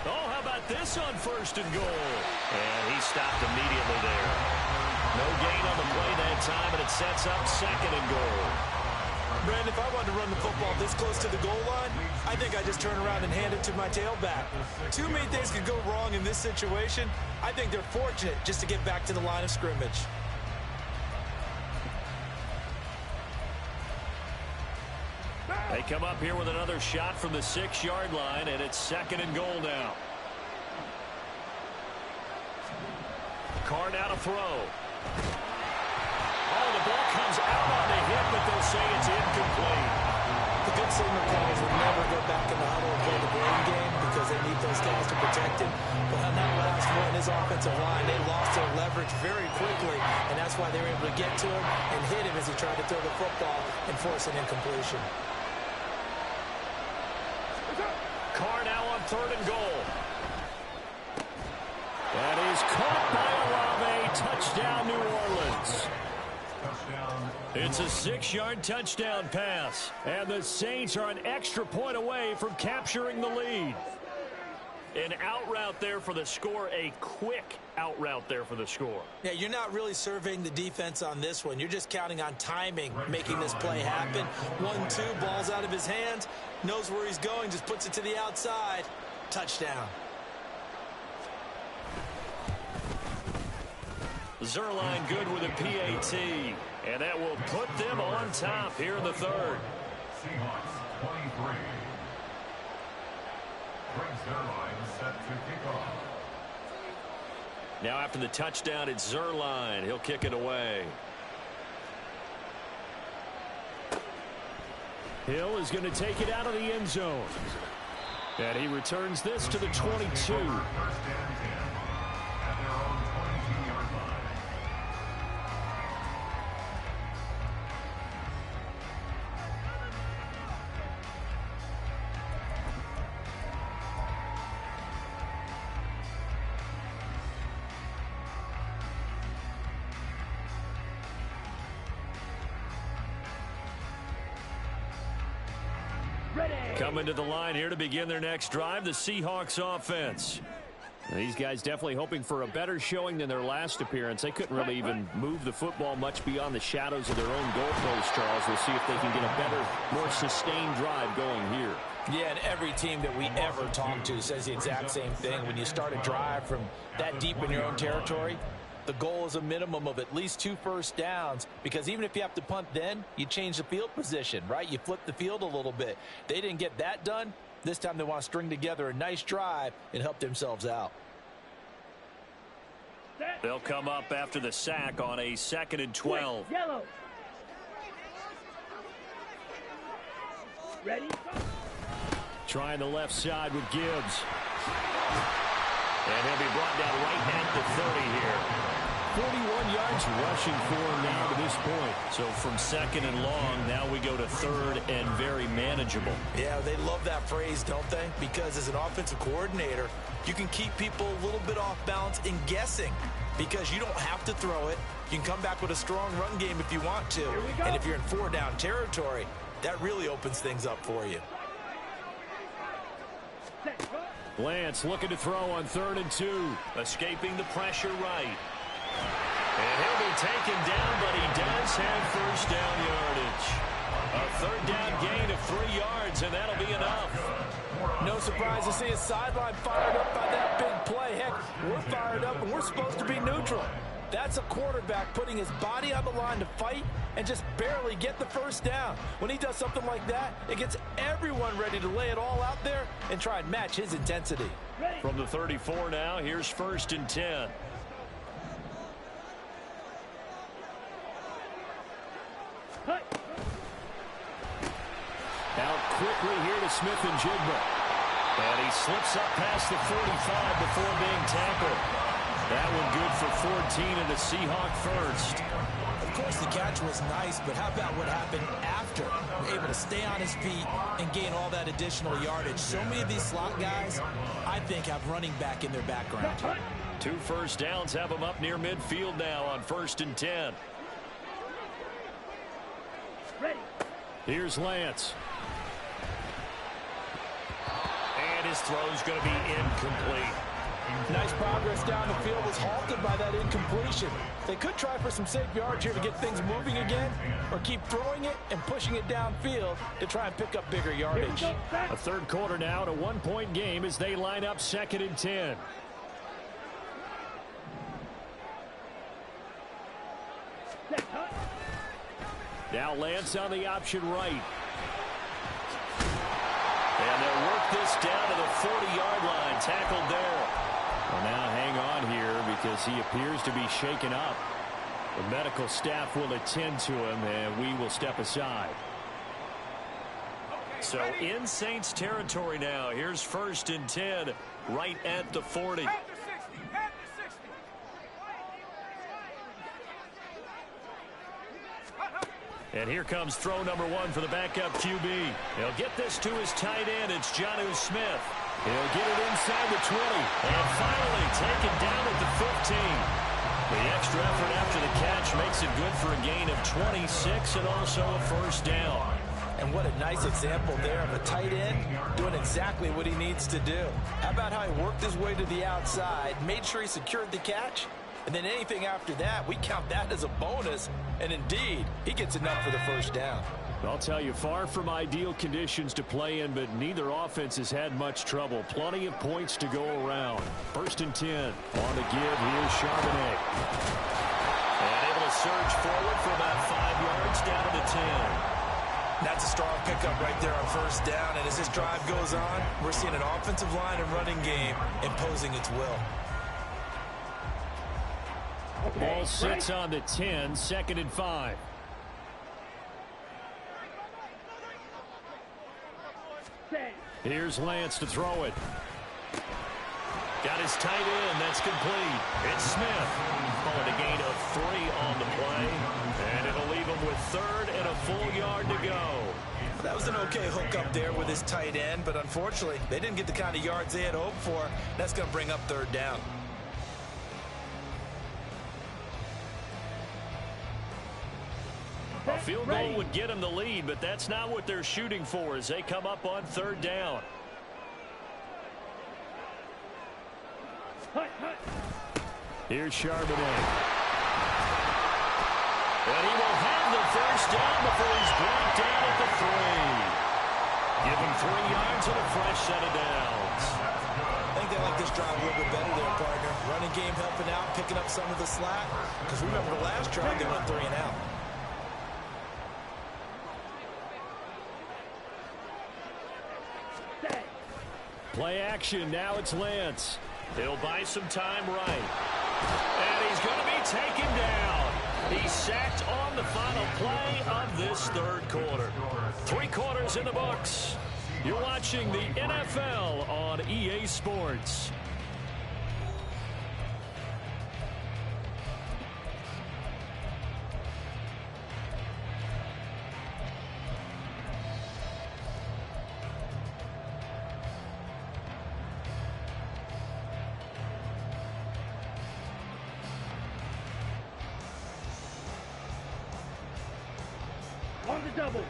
Oh, how about this on 1st and goal? And he stopped immediately there. No gain on the play that time, and it sets up 2nd and goal. Brandon, if I wanted to run the football this close to the goal line, I think I just turn around and hand it to my tailback. Too many things could go wrong in this situation. I think they're fortunate just to get back to the line of scrimmage. They come up here with another shot from the 6-yard line, and it's 2nd and goal now. Carr now to throw. Oh, the ball comes out on the hip, but they'll say it's incomplete. The good signal calls will never go back in the huddle and play the blame game because they need those guys to protect him. But on that last one, his offensive line, they lost their leverage very quickly, and that's why they were able to get to him and hit him as he tried to throw the football and force an incompletion. Carr now on 3rd and goal. That is caught by Olave. Touchdown, New Orleans. It's a 6-yard touchdown pass. And the Saints are an extra point away from capturing the lead. An out route there for the score, a quick out route there for the score. Yeah, you're not really surveying the defense on this one. You're just counting on timing, making this play happen. 1-2, ball's out of his hands, knows where he's going, just puts it to the outside. Touchdown. Zerline good with a PAT, and that will put them on top here in the 3rd. Seahawks 23. Zerline set to kick off. Now after the touchdown, it's Zerline. He'll kick it away. Hill is going to take it out of the end zone. And he returns this to the 22. First and 10 at their own 22-yard line. Coming to the line here to begin their next drive, the Seahawks offense. These guys definitely hoping for a better showing than their last appearance. They couldn't really even move the football much beyond the shadows of their own goalpost, Charles. We'll see if they can get a better, more sustained drive going here. Yeah, and every team that we ever talk to says the exact same thing. When you start a drive from that deep in your own territory, the goal is a minimum of at least 2 first downs, because even if you have to punt then, you change the field position, right? You flip the field a little bit. They didn't get that done. This time they want to string together a nice drive and help themselves out. They'll come up after the sack on a 2nd and 12. Yellow. Ready? Trying the left side with Gibbs. And he'll be brought down right at the 30 here. 41 yards rushing for him now to this point. So from 2nd and long, now we go to 3rd and very manageable. Yeah, they love that phrase, don't they? Because as an offensive coordinator, you can keep people a little bit off balance in guessing, because you don't have to throw it. You can come back with a strong run game if you want to. And if you're in 4-down territory, that really opens things up for you. Lance looking to throw on 3rd and 2. Escaping the pressure right. And he'll be taken down, but he does have first down yardage. A 3rd down gain of 3 yards, and that'll be enough. No surprise to see his sideline fired up by that big play. Heck, we're fired up, and we're supposed to be neutral. That's a quarterback putting his body on the line to fight and just barely get the first down. When he does something like that, it gets everyone ready to lay it all out there and try and match his intensity. From the 34 now, here's 1st and 10. Out quickly here to Smith and Jigba. And he slips up past the 45 before being tackled. That one good for 14 and the Seahawk first. Of course, the catch was nice, but how about what happened after? Able to stay on his feet and gain all that additional yardage. So many of these slot guys, I think, have running back in their background. 2 first downs have them up near midfield now on 1st and 10. Ready. Here's Lance. And his throw's going to be incomplete. Nice progress down the field was halted by that incompletion. They could try for some safe yards here to get things moving again, or keep throwing it and pushing it downfield to try and pick up bigger yardage. A third quarter now, to 1-point game as they line up 2nd and 10. Now Lance on the option right. And they'll work this down to the 40-yard line. Tackled there. Well, now hang on here because he appears to be shaken up. The medical staff will attend to him, and we will step aside. So in Saints territory now. Here's 1st and 10 right at the 40. And here comes throw number 1 for the backup QB. He'll get this to his tight end. It's Jonnu Smith. He'll get it inside the 20. And finally taken down at the 15. The extra effort after the catch makes it good for a gain of 26 and also a 1st down. And what a nice example there of a tight end doing exactly what he needs to do. How about how he worked his way to the outside, made sure he secured the catch, and then anything after that, we count that as a bonus. And indeed, he gets enough for the 1st down. I'll tell you, far from ideal conditions to play in, but neither offense has had much trouble. Plenty of points to go around. 1st and 10. On the give, here's Charbonnet. And able to surge forward for about 5 yards down to the 10. That's a strong pickup right there on 1st down. And as this drive goes on, we're seeing an offensive line and running game imposing its will. Ball sits on the 10, 2nd and 5. Here's Lance to throw it. Got his tight end. That's complete. It's Smith. Call it a gain of 3 on the play. And it'll leave him with 3rd and a full yard to go. That was an okay hook up there with his tight end, but unfortunately, they didn't get the kind of yards they had hoped for. That's going to bring up 3rd down. A field goal would get them the lead, but that's not what they're shooting for as they come up on 3rd down. Here's Charbonnet. And he will have the 1st down before he's brought down at the 3. Give him 3 yards and a fresh set of downs. I think they like this drive a little bit better there, partner. Running game helping out, picking up some of the slack. Because remember the last drive, they went 3 and out. Play action. Now it's Lance. He'll buy some time right. And he's going to be taken down. He's sacked on the final play of this 3rd quarter. 3 quarters in the books. You're watching the NFL on EA Sports.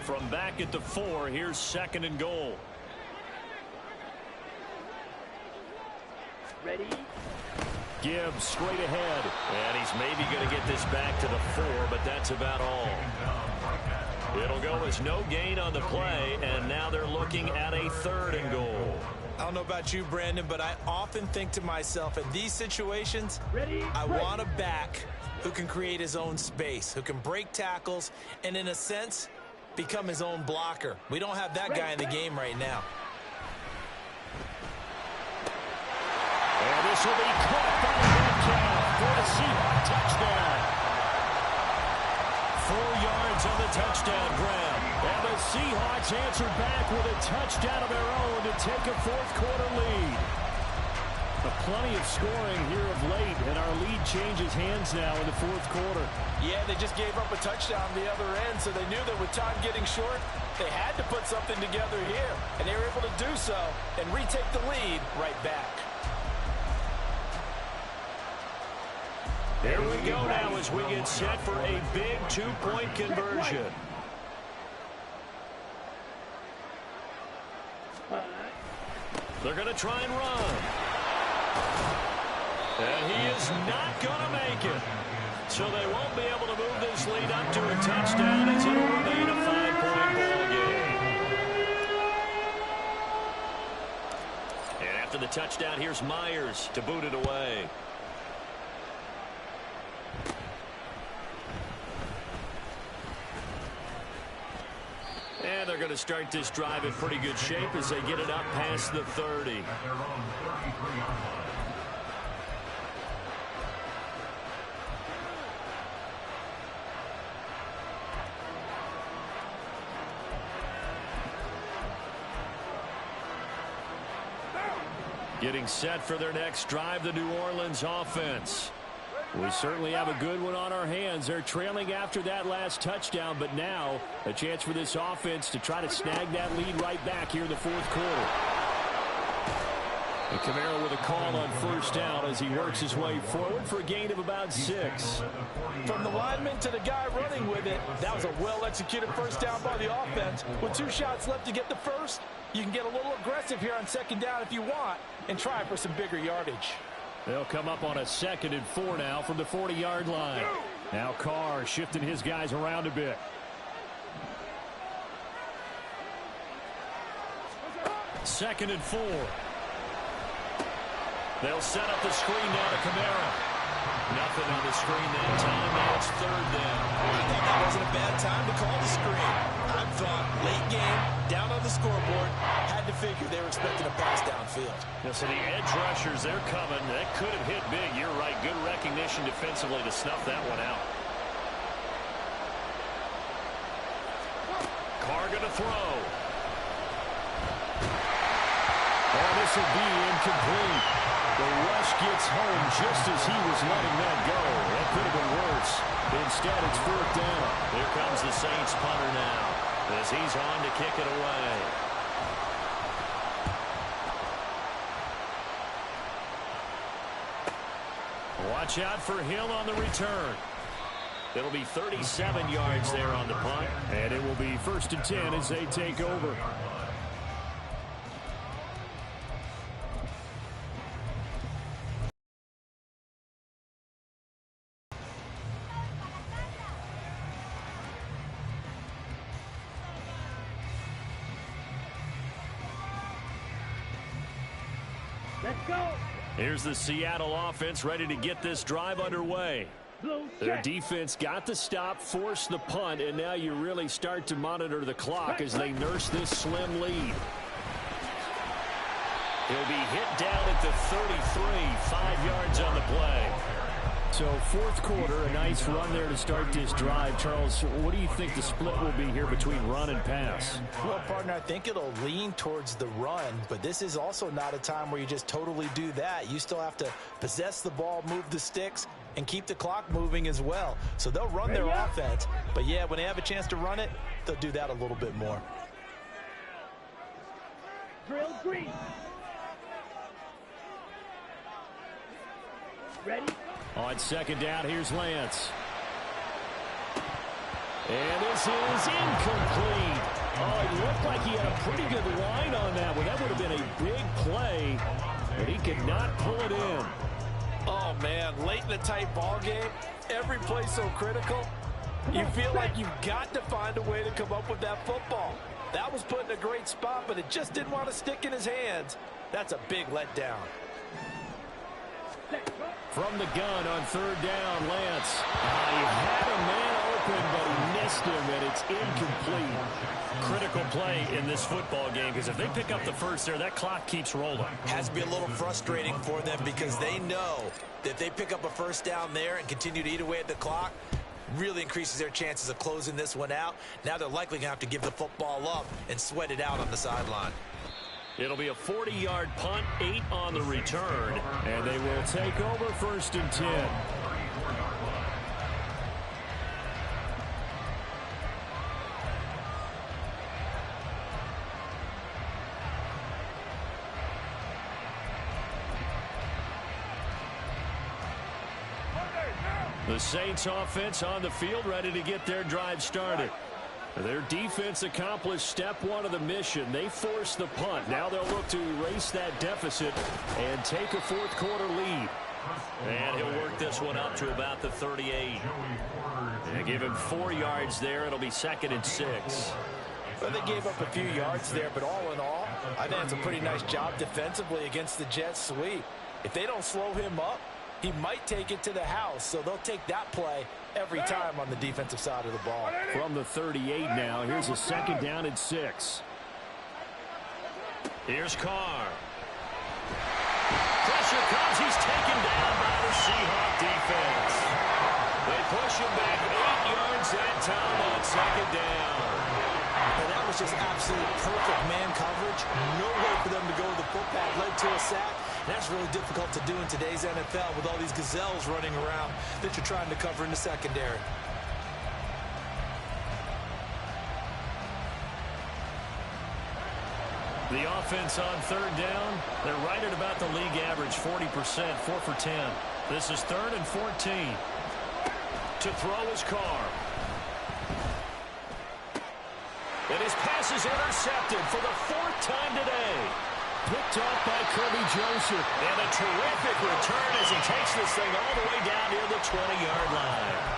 From back at the 4, here's 2nd and goal. Ready? Gibbs straight ahead. And he's maybe going to get this back to the 4, but that's about all. It'll go as no gain on the play, and now they're looking at a 3rd and goal. I don't know about you, Brandon, but I often think to myself, in these situations, I want a back who can create his own space, who can break tackles, and in a sense, become his own blocker. We don't have that guy in the game right now. And this will be caught by Metcalf for a Seahawks touchdown. 4 yards on the touchdown grab. And the Seahawks answered back with a touchdown of their own to take a 4th quarter lead. Plenty of scoring here of late, and our lead changes hands now in the 4th quarter. Yeah, they just gave up a touchdown on the other end, so they knew that with time getting short, they had to put something together here, and they were able to do so and retake the lead right back. Here we go now as we get set for a big 2-point conversion. They're going to try and run. And he is not going to make it. So they won't be able to move this lead up to a touchdown as it'll remain a 5-point ball game. And after the touchdown, here's Myers to boot it away. And they're going to start this drive in pretty good shape as they get it up past the 30. Getting set for their next drive, the New Orleans offense. We certainly have a good one on our hands. They're trailing after that last touchdown, but now a chance for this offense to try to snag that lead right back here in the fourth quarter. And Kamara with a call on first down as he works his way forward for a gain of about 6. From the lineman to the guy running with it, that was a well-executed first down by the offense. With 2 shots left to get the first, you can get a little aggressive here on second down if you want and try for some bigger yardage. They'll come up on a 2nd and 4 now from the 40-yard line. Now Carr shifting his guys around a bit. 2nd and 4. They'll set up the screen now to Kamara. Nothing on the screen that time. Now it's 3rd down. I thought that wasn't a bad time to call the screen. I thought late game, down on the scoreboard, had to figure they were expecting a pass downfield. Yeah, so the edge rushers, they're coming. That could have hit big. You're right. Good recognition defensively to snuff that one out. Carr going to throw. Oh, this will be incomplete. The rush gets home just as he was letting that go. That could have been worse. Instead, it's 4th down. Here comes the Saints punter now as he's on to kick it away. Watch out for Hill on the return. It'll be 37 yards there on the punt. And it will be 1st and 10 as they take over. Let's go. Here's the Seattle offense ready to get this drive underway. Their defense got the stop, forced the punt, and now you really start to monitor the clock as they nurse this slim lead. He'll be hit down at the 33, 5 yards on the play. So 4th quarter, a nice run there to start this drive. Charles, what do you think the split will be here between run and pass? Well, partner, I think it'll lean towards the run, but this is also not a time where you just totally do that. You still have to possess the ball, move the sticks, and keep the clock moving as well. So they'll run their offense, but yeah, when they have a chance to run it, they'll do that a little bit more. Drill green. Ready? On 2nd down, here's Lance. And this is incomplete. Oh, it looked like he had a pretty good line on that one. That would have been a big play, but he could not pull it in. Oh, man, late in a tight ball game, every play so critical. You feel like you've got to find a way to come up with that football. That was put in a great spot, but it just didn't want to stick in his hands. That's a big letdown. From the gun on 3rd down, Lance. He had a man open, but he missed him, and it's incomplete. Critical play in this football game because if they pick up the first there, that clock keeps rolling. Has to be a little frustrating for them because they know that if they pick up a first down there and continue to eat away at the clock, really increases their chances of closing this one out. Now they're likely going to have to give the football up and sweat it out on the sideline. It'll be a 40-yard punt, 8 on the return. And they will take over 1st and 10. The Saints offense on the field ready to get their drive started. Their defense accomplished step one of the mission. They forced the punt. Now they'll look to erase that deficit and take a fourth quarter lead. And he'll work this one up to about the 38. And give him 4 yards there. It'll be 2nd and 6. Well, they gave up a few yards there, but all in all, I think it's a pretty nice job defensively against the Jets sweep. If they don't slow him up, he might take it to the house, so they'll take that play every time on the defensive side of the ball. From the 38 now, here's a 2nd down and 6. Here's Carr. Pressure comes. He's taken down by the Seahawk defense. They push him back 8 yards that time on 2nd down. And that was just absolute perfect man coverage. No way for them to go to the footpath. Led to a sack. And that's really difficult to do in today's NFL with all these gazelles running around that you're trying to cover in the secondary. The offense on 3rd down, they're right at about the league average, 40%, 4 for 10. This is 3rd and 14. To throw is Carr. And his pass is intercepted for the 4th time today. Picked off by Kirby Joseph. And a terrific return as he takes this thing all the way down near the 20-yard line.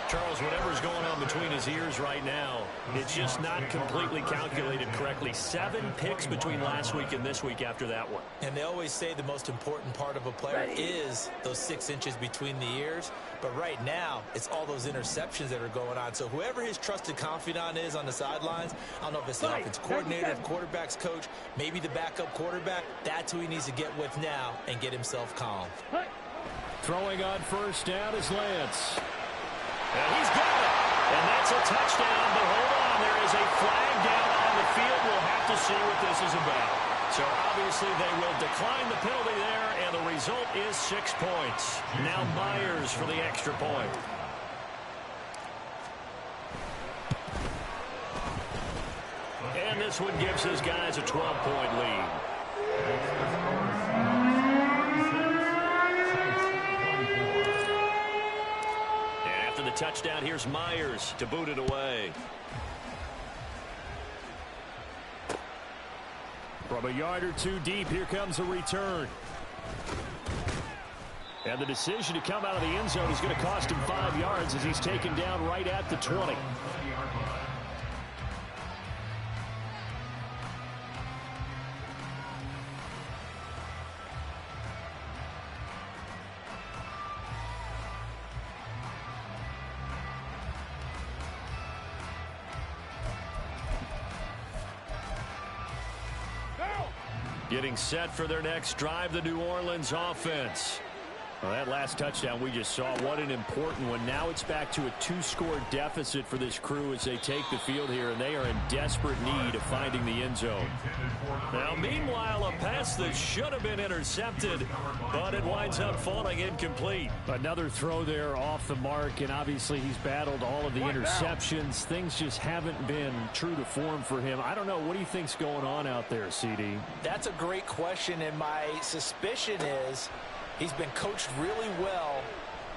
Charles, whatever's going on between his ears right now, it's just not completely calculated correctly. 7 picks between last week and this week after that one. And they always say the most important part of a player is those 6 inches between the ears. But right now, it's all those interceptions that are going on. So whoever his trusted confidant is on the sidelines, I don't know if it's the offense coordinator, the quarterback's coach, maybe the backup quarterback, that's who he needs to get with now and get himself calm. Throwing on 1st down is Lance. And he's got it. And that's a touchdown. But hold on, there is a flag down on the field. We'll have to see what this is about. So obviously they will decline the penalty there, and the result is 6 points. Now Myers for the extra point. And this one gives his guys a 12-point lead. The touchdown, here's Myers to boot it away. From a yard or 2 deep, here comes a return. And the decision to come out of the end zone is going to cost him 5 yards as he's taken down right at the 20. Getting set for their next drive, the New Orleans offense. Well, that last touchdown we just saw, what an important one. Now it's back to a 2-score deficit for this crew as they take the field here, and they are in desperate need of finding the end zone. Now, meanwhile, a pass that should have been intercepted, but it winds up falling incomplete. Another throw there off the mark, and obviously he's battled all of the interceptions. Things just haven't been true to form for him. I don't know. What do you think's going on out there, CD? That's a great question, and my suspicion is he's been coached really well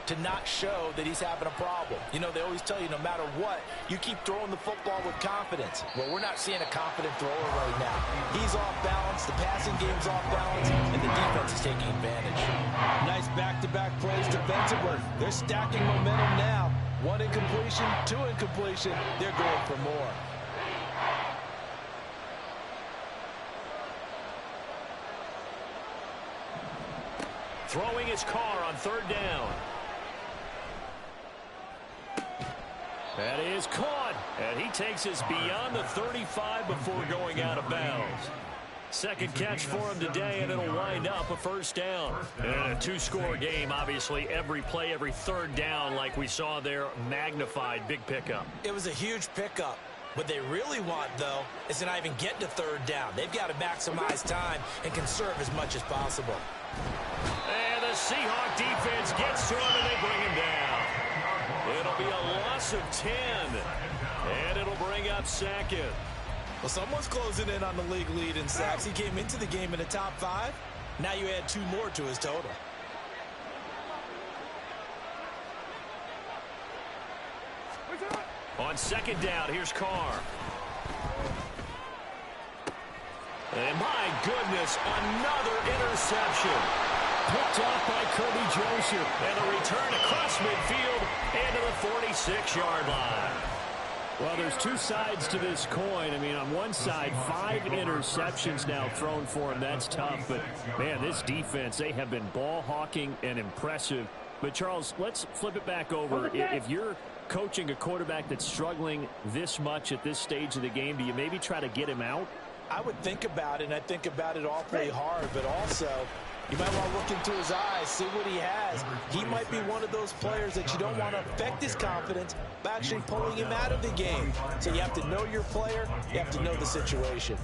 to not show that he's having a problem. You know, they always tell you no matter what, you keep throwing the football with confidence. Well, we're not seeing a confident thrower right now. He's off balance, the passing game's off balance, and the defense is taking advantage. Nice back-to-back plays defensively. They're stacking momentum now. 1 incompletion, 2 incompletion. They're going for more. Throwing his Carr on 3rd down. That is caught. And he takes us beyond the 35 before going out of bounds. 2nd catch for him today, and it'll wind up a 1st down. And a 2-score game, obviously, every play, every 3rd down, like we saw there, magnified, big pickup. It was a huge pickup. What they really want, though, is to not even get to 3rd down. They've got to maximize time and conserve as much as possible. And the Seahawk defense gets to him, and they bring him down. It'll be a loss of 10, and it'll bring up 2nd. Well, someone's closing in on the league lead in sacks. He came into the game in the top 5. Now you add 2 more to his total. On second down, here's Carr. And my goodness, another interception. Picked off by Kirby Joseph. And a return across midfield into the 46-yard line. Well, there's two sides to this coin. I mean, on one side, 5 interceptions now thrown for him. That's tough. But, man, this defense, they have been ball hawking and impressive. But, Charles, let's flip it back over. If you're coaching a quarterback that's struggling this much at this stage of the game, do you maybe try to get him out? I would think about it, and I think about it awfully hard, but also you might want to look into his eyes, see what he has. He might be one of those players that you don't want to affect his confidence by actually pulling him out of the game. So you have to know your player. You have to know the situation.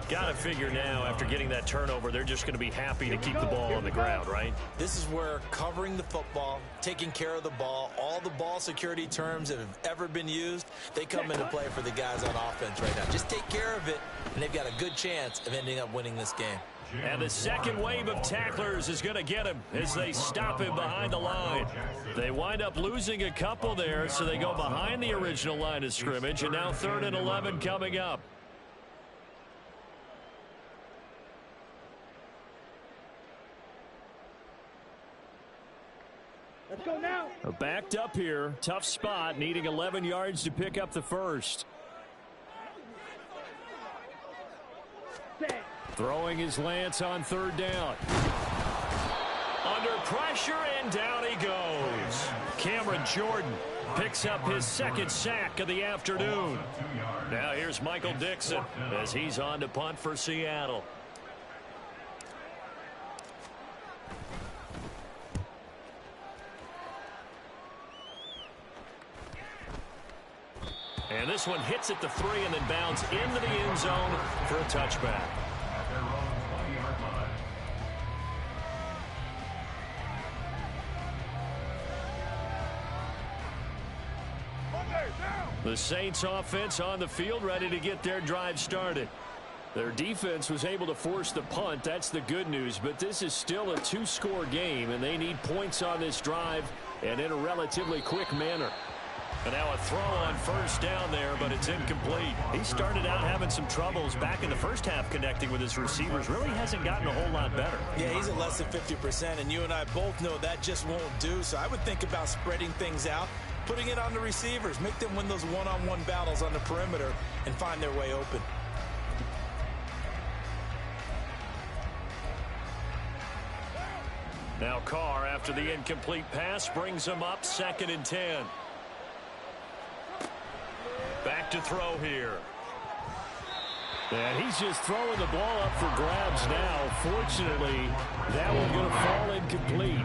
Got to figure now, after getting that turnover, they're just going to be happy to keep the ball on the ground, right? This is where covering the football, taking care of the ball, all the ball security terms that have ever been used, they come into play for the guys on offense right now. Just take care of it, and they've got a good chance of ending up winning this game. And the second wave of tacklers is going to get him as they stop him behind the line. They wind up losing a couple there, so they go behind the original line of scrimmage, and now 3rd and 11 coming up. Let's go now. Backed up here. Tough spot, needing 11 yards to pick up the first. Throwing his Lance on 3rd down. Under pressure, and down he goes. Cameron Jordan picks up his 2nd sack of the afternoon. Now here's Michael Dixon as he's on to punt for Seattle. And this one hits at the 3 and then bounds into the end zone for a touchback. The Saints offense on the field, ready to get their drive started. Their defense was able to force the punt. That's the good news. But this is still a 2-score game, and they need points on this drive and in a relatively quick manner. And now a throw on 1st down there, but it's incomplete. He started out having some troubles back in the first half connecting with his receivers. Really hasn't gotten a whole lot better. Yeah, he's at less than 50%, and you and I both know that just won't do. So I would think about spreading things out, putting it on the receivers, make them win those one-on-one battles on the perimeter and find their way open. Now Carr, after the incomplete pass, brings him up 2nd and 10. Back to throw here. And he's just throwing the ball up for grabs now. Fortunately, that one's going to fall incomplete.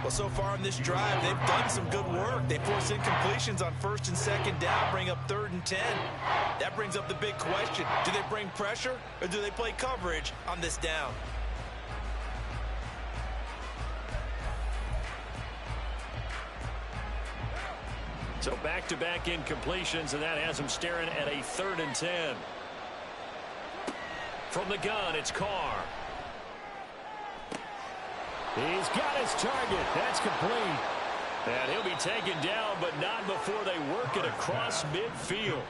Well, so far in this drive, they've done some good work. They force incompletions on 1st and 2nd down, bring up 3rd and 10. That brings up the big question. Do they bring pressure or do they play coverage on this down? So back-to-back incompletions, and that has him staring at a 3rd and 10. From the gun, it's Carr. He's got his target. That's complete. And he'll be taken down, but not before they work it across midfield.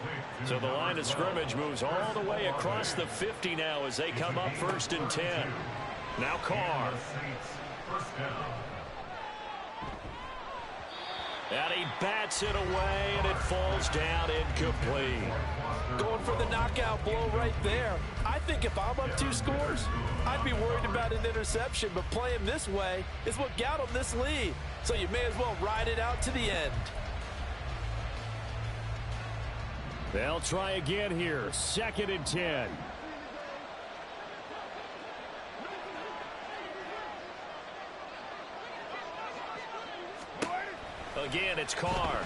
So the line of scrimmage moves all the way across the 50 now as they come up 1st and 10. Now Carr. And he bats it away, and it falls down incomplete. Going for the knockout blow right there. I think if I'm up 2 scores, I'd be worried about an interception, but playing this way is what got them this lead. So you may as well ride it out to the end. They'll try again here. 2nd and 10. Again, it's Carr.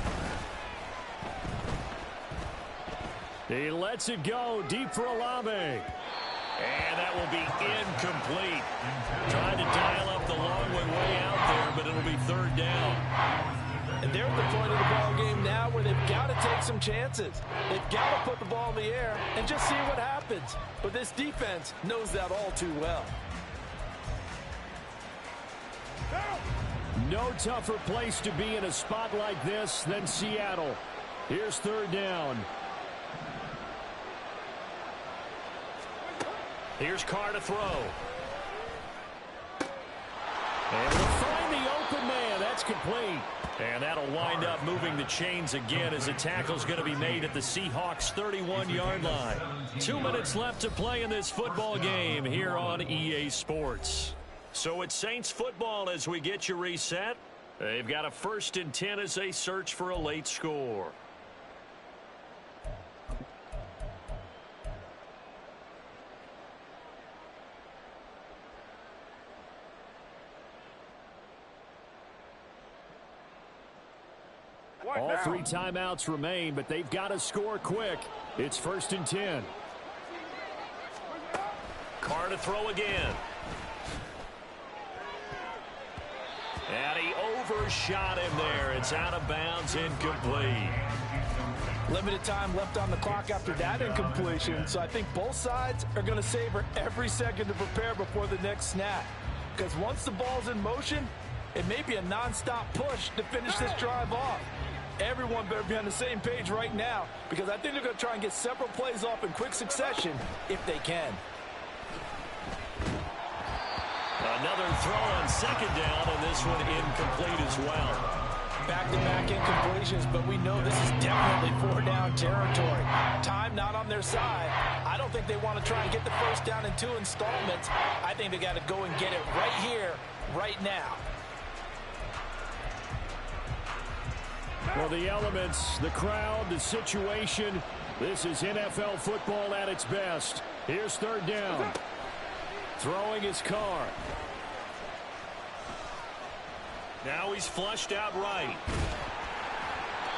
He lets it go deep for Olave. And that will be incomplete. Trying to dial up the long way out there, but it'll be 3rd down. And they're at the point of the ball game now where they've got to take some chances. They've got to put the ball in the air and just see what happens. But this defense knows that all too well. No tougher place to be in a spot like this than Seattle. Here's third down. Here's Carr to throw. And we'll find the open man. That's complete. And that'll wind up moving the chains again as the tackle's going to be made at the Seahawks' 31-yard line. 2 minutes left to play in this football game here on EA Sports. So it's Saints football as we get you reset. They've got a 1st and 10 as they search for a late score. All 3 timeouts remain, but they've got to score quick. It's 1st and 10. Carr to throw again. And he overshot him there. It's out of bounds, incomplete. Limited time left on the clock after that incompletion, so I think both sides are going to savor every second to prepare before the next snap. Because once the ball's in motion, it may be a nonstop push to finish this drive off. Everyone better be on the same page right now, because I think they're going to try and get several plays off in quick succession if they can. Another throw on 2nd down, and this one incomplete as well. Back-to-back incompletions, but we know this is definitely 4-down territory. Time not on their side. I don't think they want to try and get the 1st down in 2 installments. I think they got to go and get it right here, right now. Well, the elements, the crowd, the situation, this is NFL football at its best. Here's 3rd down. Throwing his Carr. Now he's flushed out right.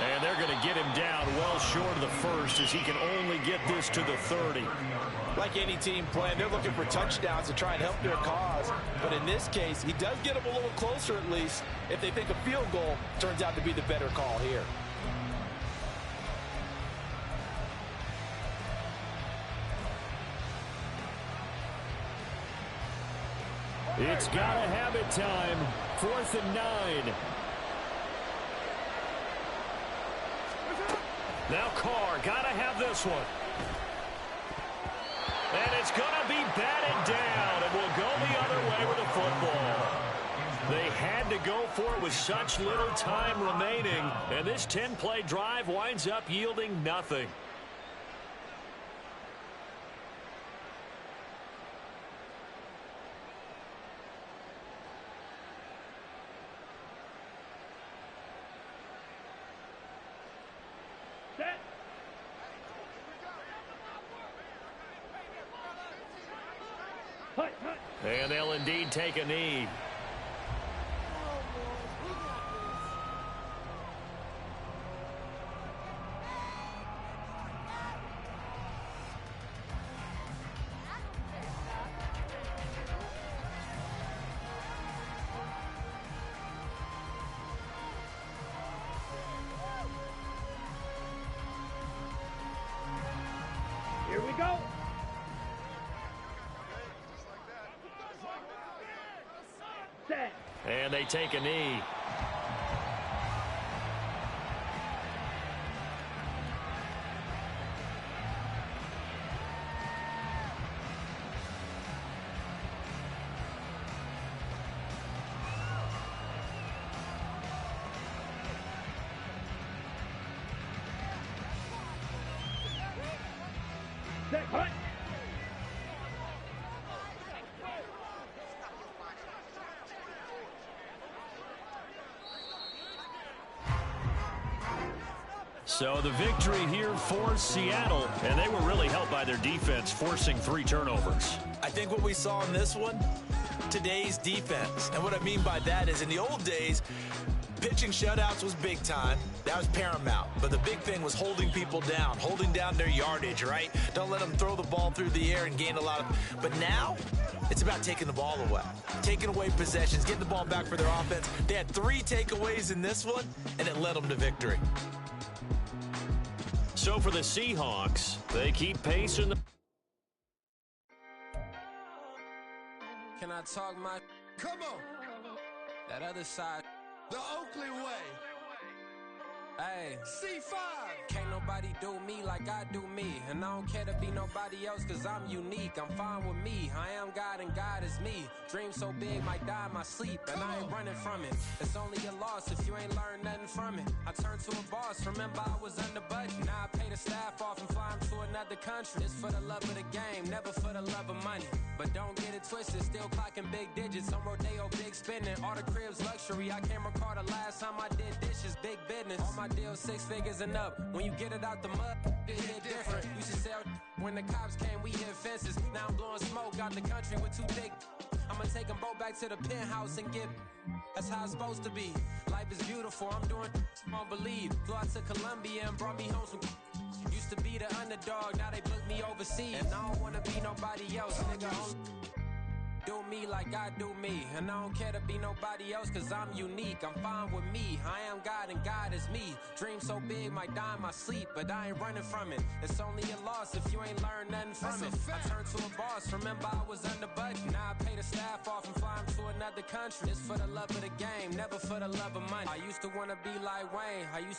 And they're going to get him down well short of the 1st as he can only get this to the 30. Like any team playing, they're looking for touchdowns to try and help their cause. But in this case, he does get them a little closer at least if they think a field goal turns out to be the better call here. It's got to have it time. 4th and 9. Now Carr, got to have this one. And it's going to be batted down, and will go the other way with the football. They had to go for it with such little time remaining, and this 10-play drive winds up yielding nothing. And they'll indeed take a knee. Here we go. Set. And they take a knee. Set. Hut. So the victory here for Seattle, and they were really helped by their defense, forcing 3 turnovers. I think what we saw in this one, today's defense. And what I mean by that is in the old days, pitching shutouts was big time. That was paramount. But the big thing was holding people down, holding down their yardage, right? Don't let them throw the ball through the air and gain a lot of... But now, it's about taking the ball away. Taking away possessions, getting the ball back for their offense. They had 3 takeaways in this one, and it led them to victory. So for the Seahawks, they keep pace in the... Can I talk my... Come on. That other side. The Oakley way. Hey, C5. can't nobody do me like I do me. And I don't care to be nobody else, cause I'm unique. I'm fine with me. I am God and God is me. Dream so big, might die in my sleep. And I ain't running from it. It's only a loss if you ain't learned nothing from it. I turned to a boss, remember I was under budget. Now I pay the staff off and fly them to another country. It's for the love of the game, never for the love of money. But don't get it twisted, still clocking big digits. On Rodeo, big spending. All the cribs luxury. I can't recall the last time I did dishes, big business. All my deals 6 figures and up. When you get it out the mud, it hit different. Used to sell when the cops came, we hit fences. Now I'm blowing smoke out the country with 2 thick. I'ma take them both back to the penthouse and get. That's how it's supposed to be. Life is beautiful, I'm doing won't believe. Flew out to Colombia and brought me home some. Used to be the underdog, now they book me overseas. And I don't wanna be nobody else, nigga. Do me like I do me. And I don't care to be nobody else, cause I'm unique. I'm fine with me. I am God and God is me. Dream so big, might die in my sleep, but I ain't running from it. It's only a loss if you ain't learned nothing from it. I turned to a boss, remember I was under budget. Now I pay the staff off and fly them to another country. It's for the love of the game, never for the love of money. I used to wanna be like Wayne. I used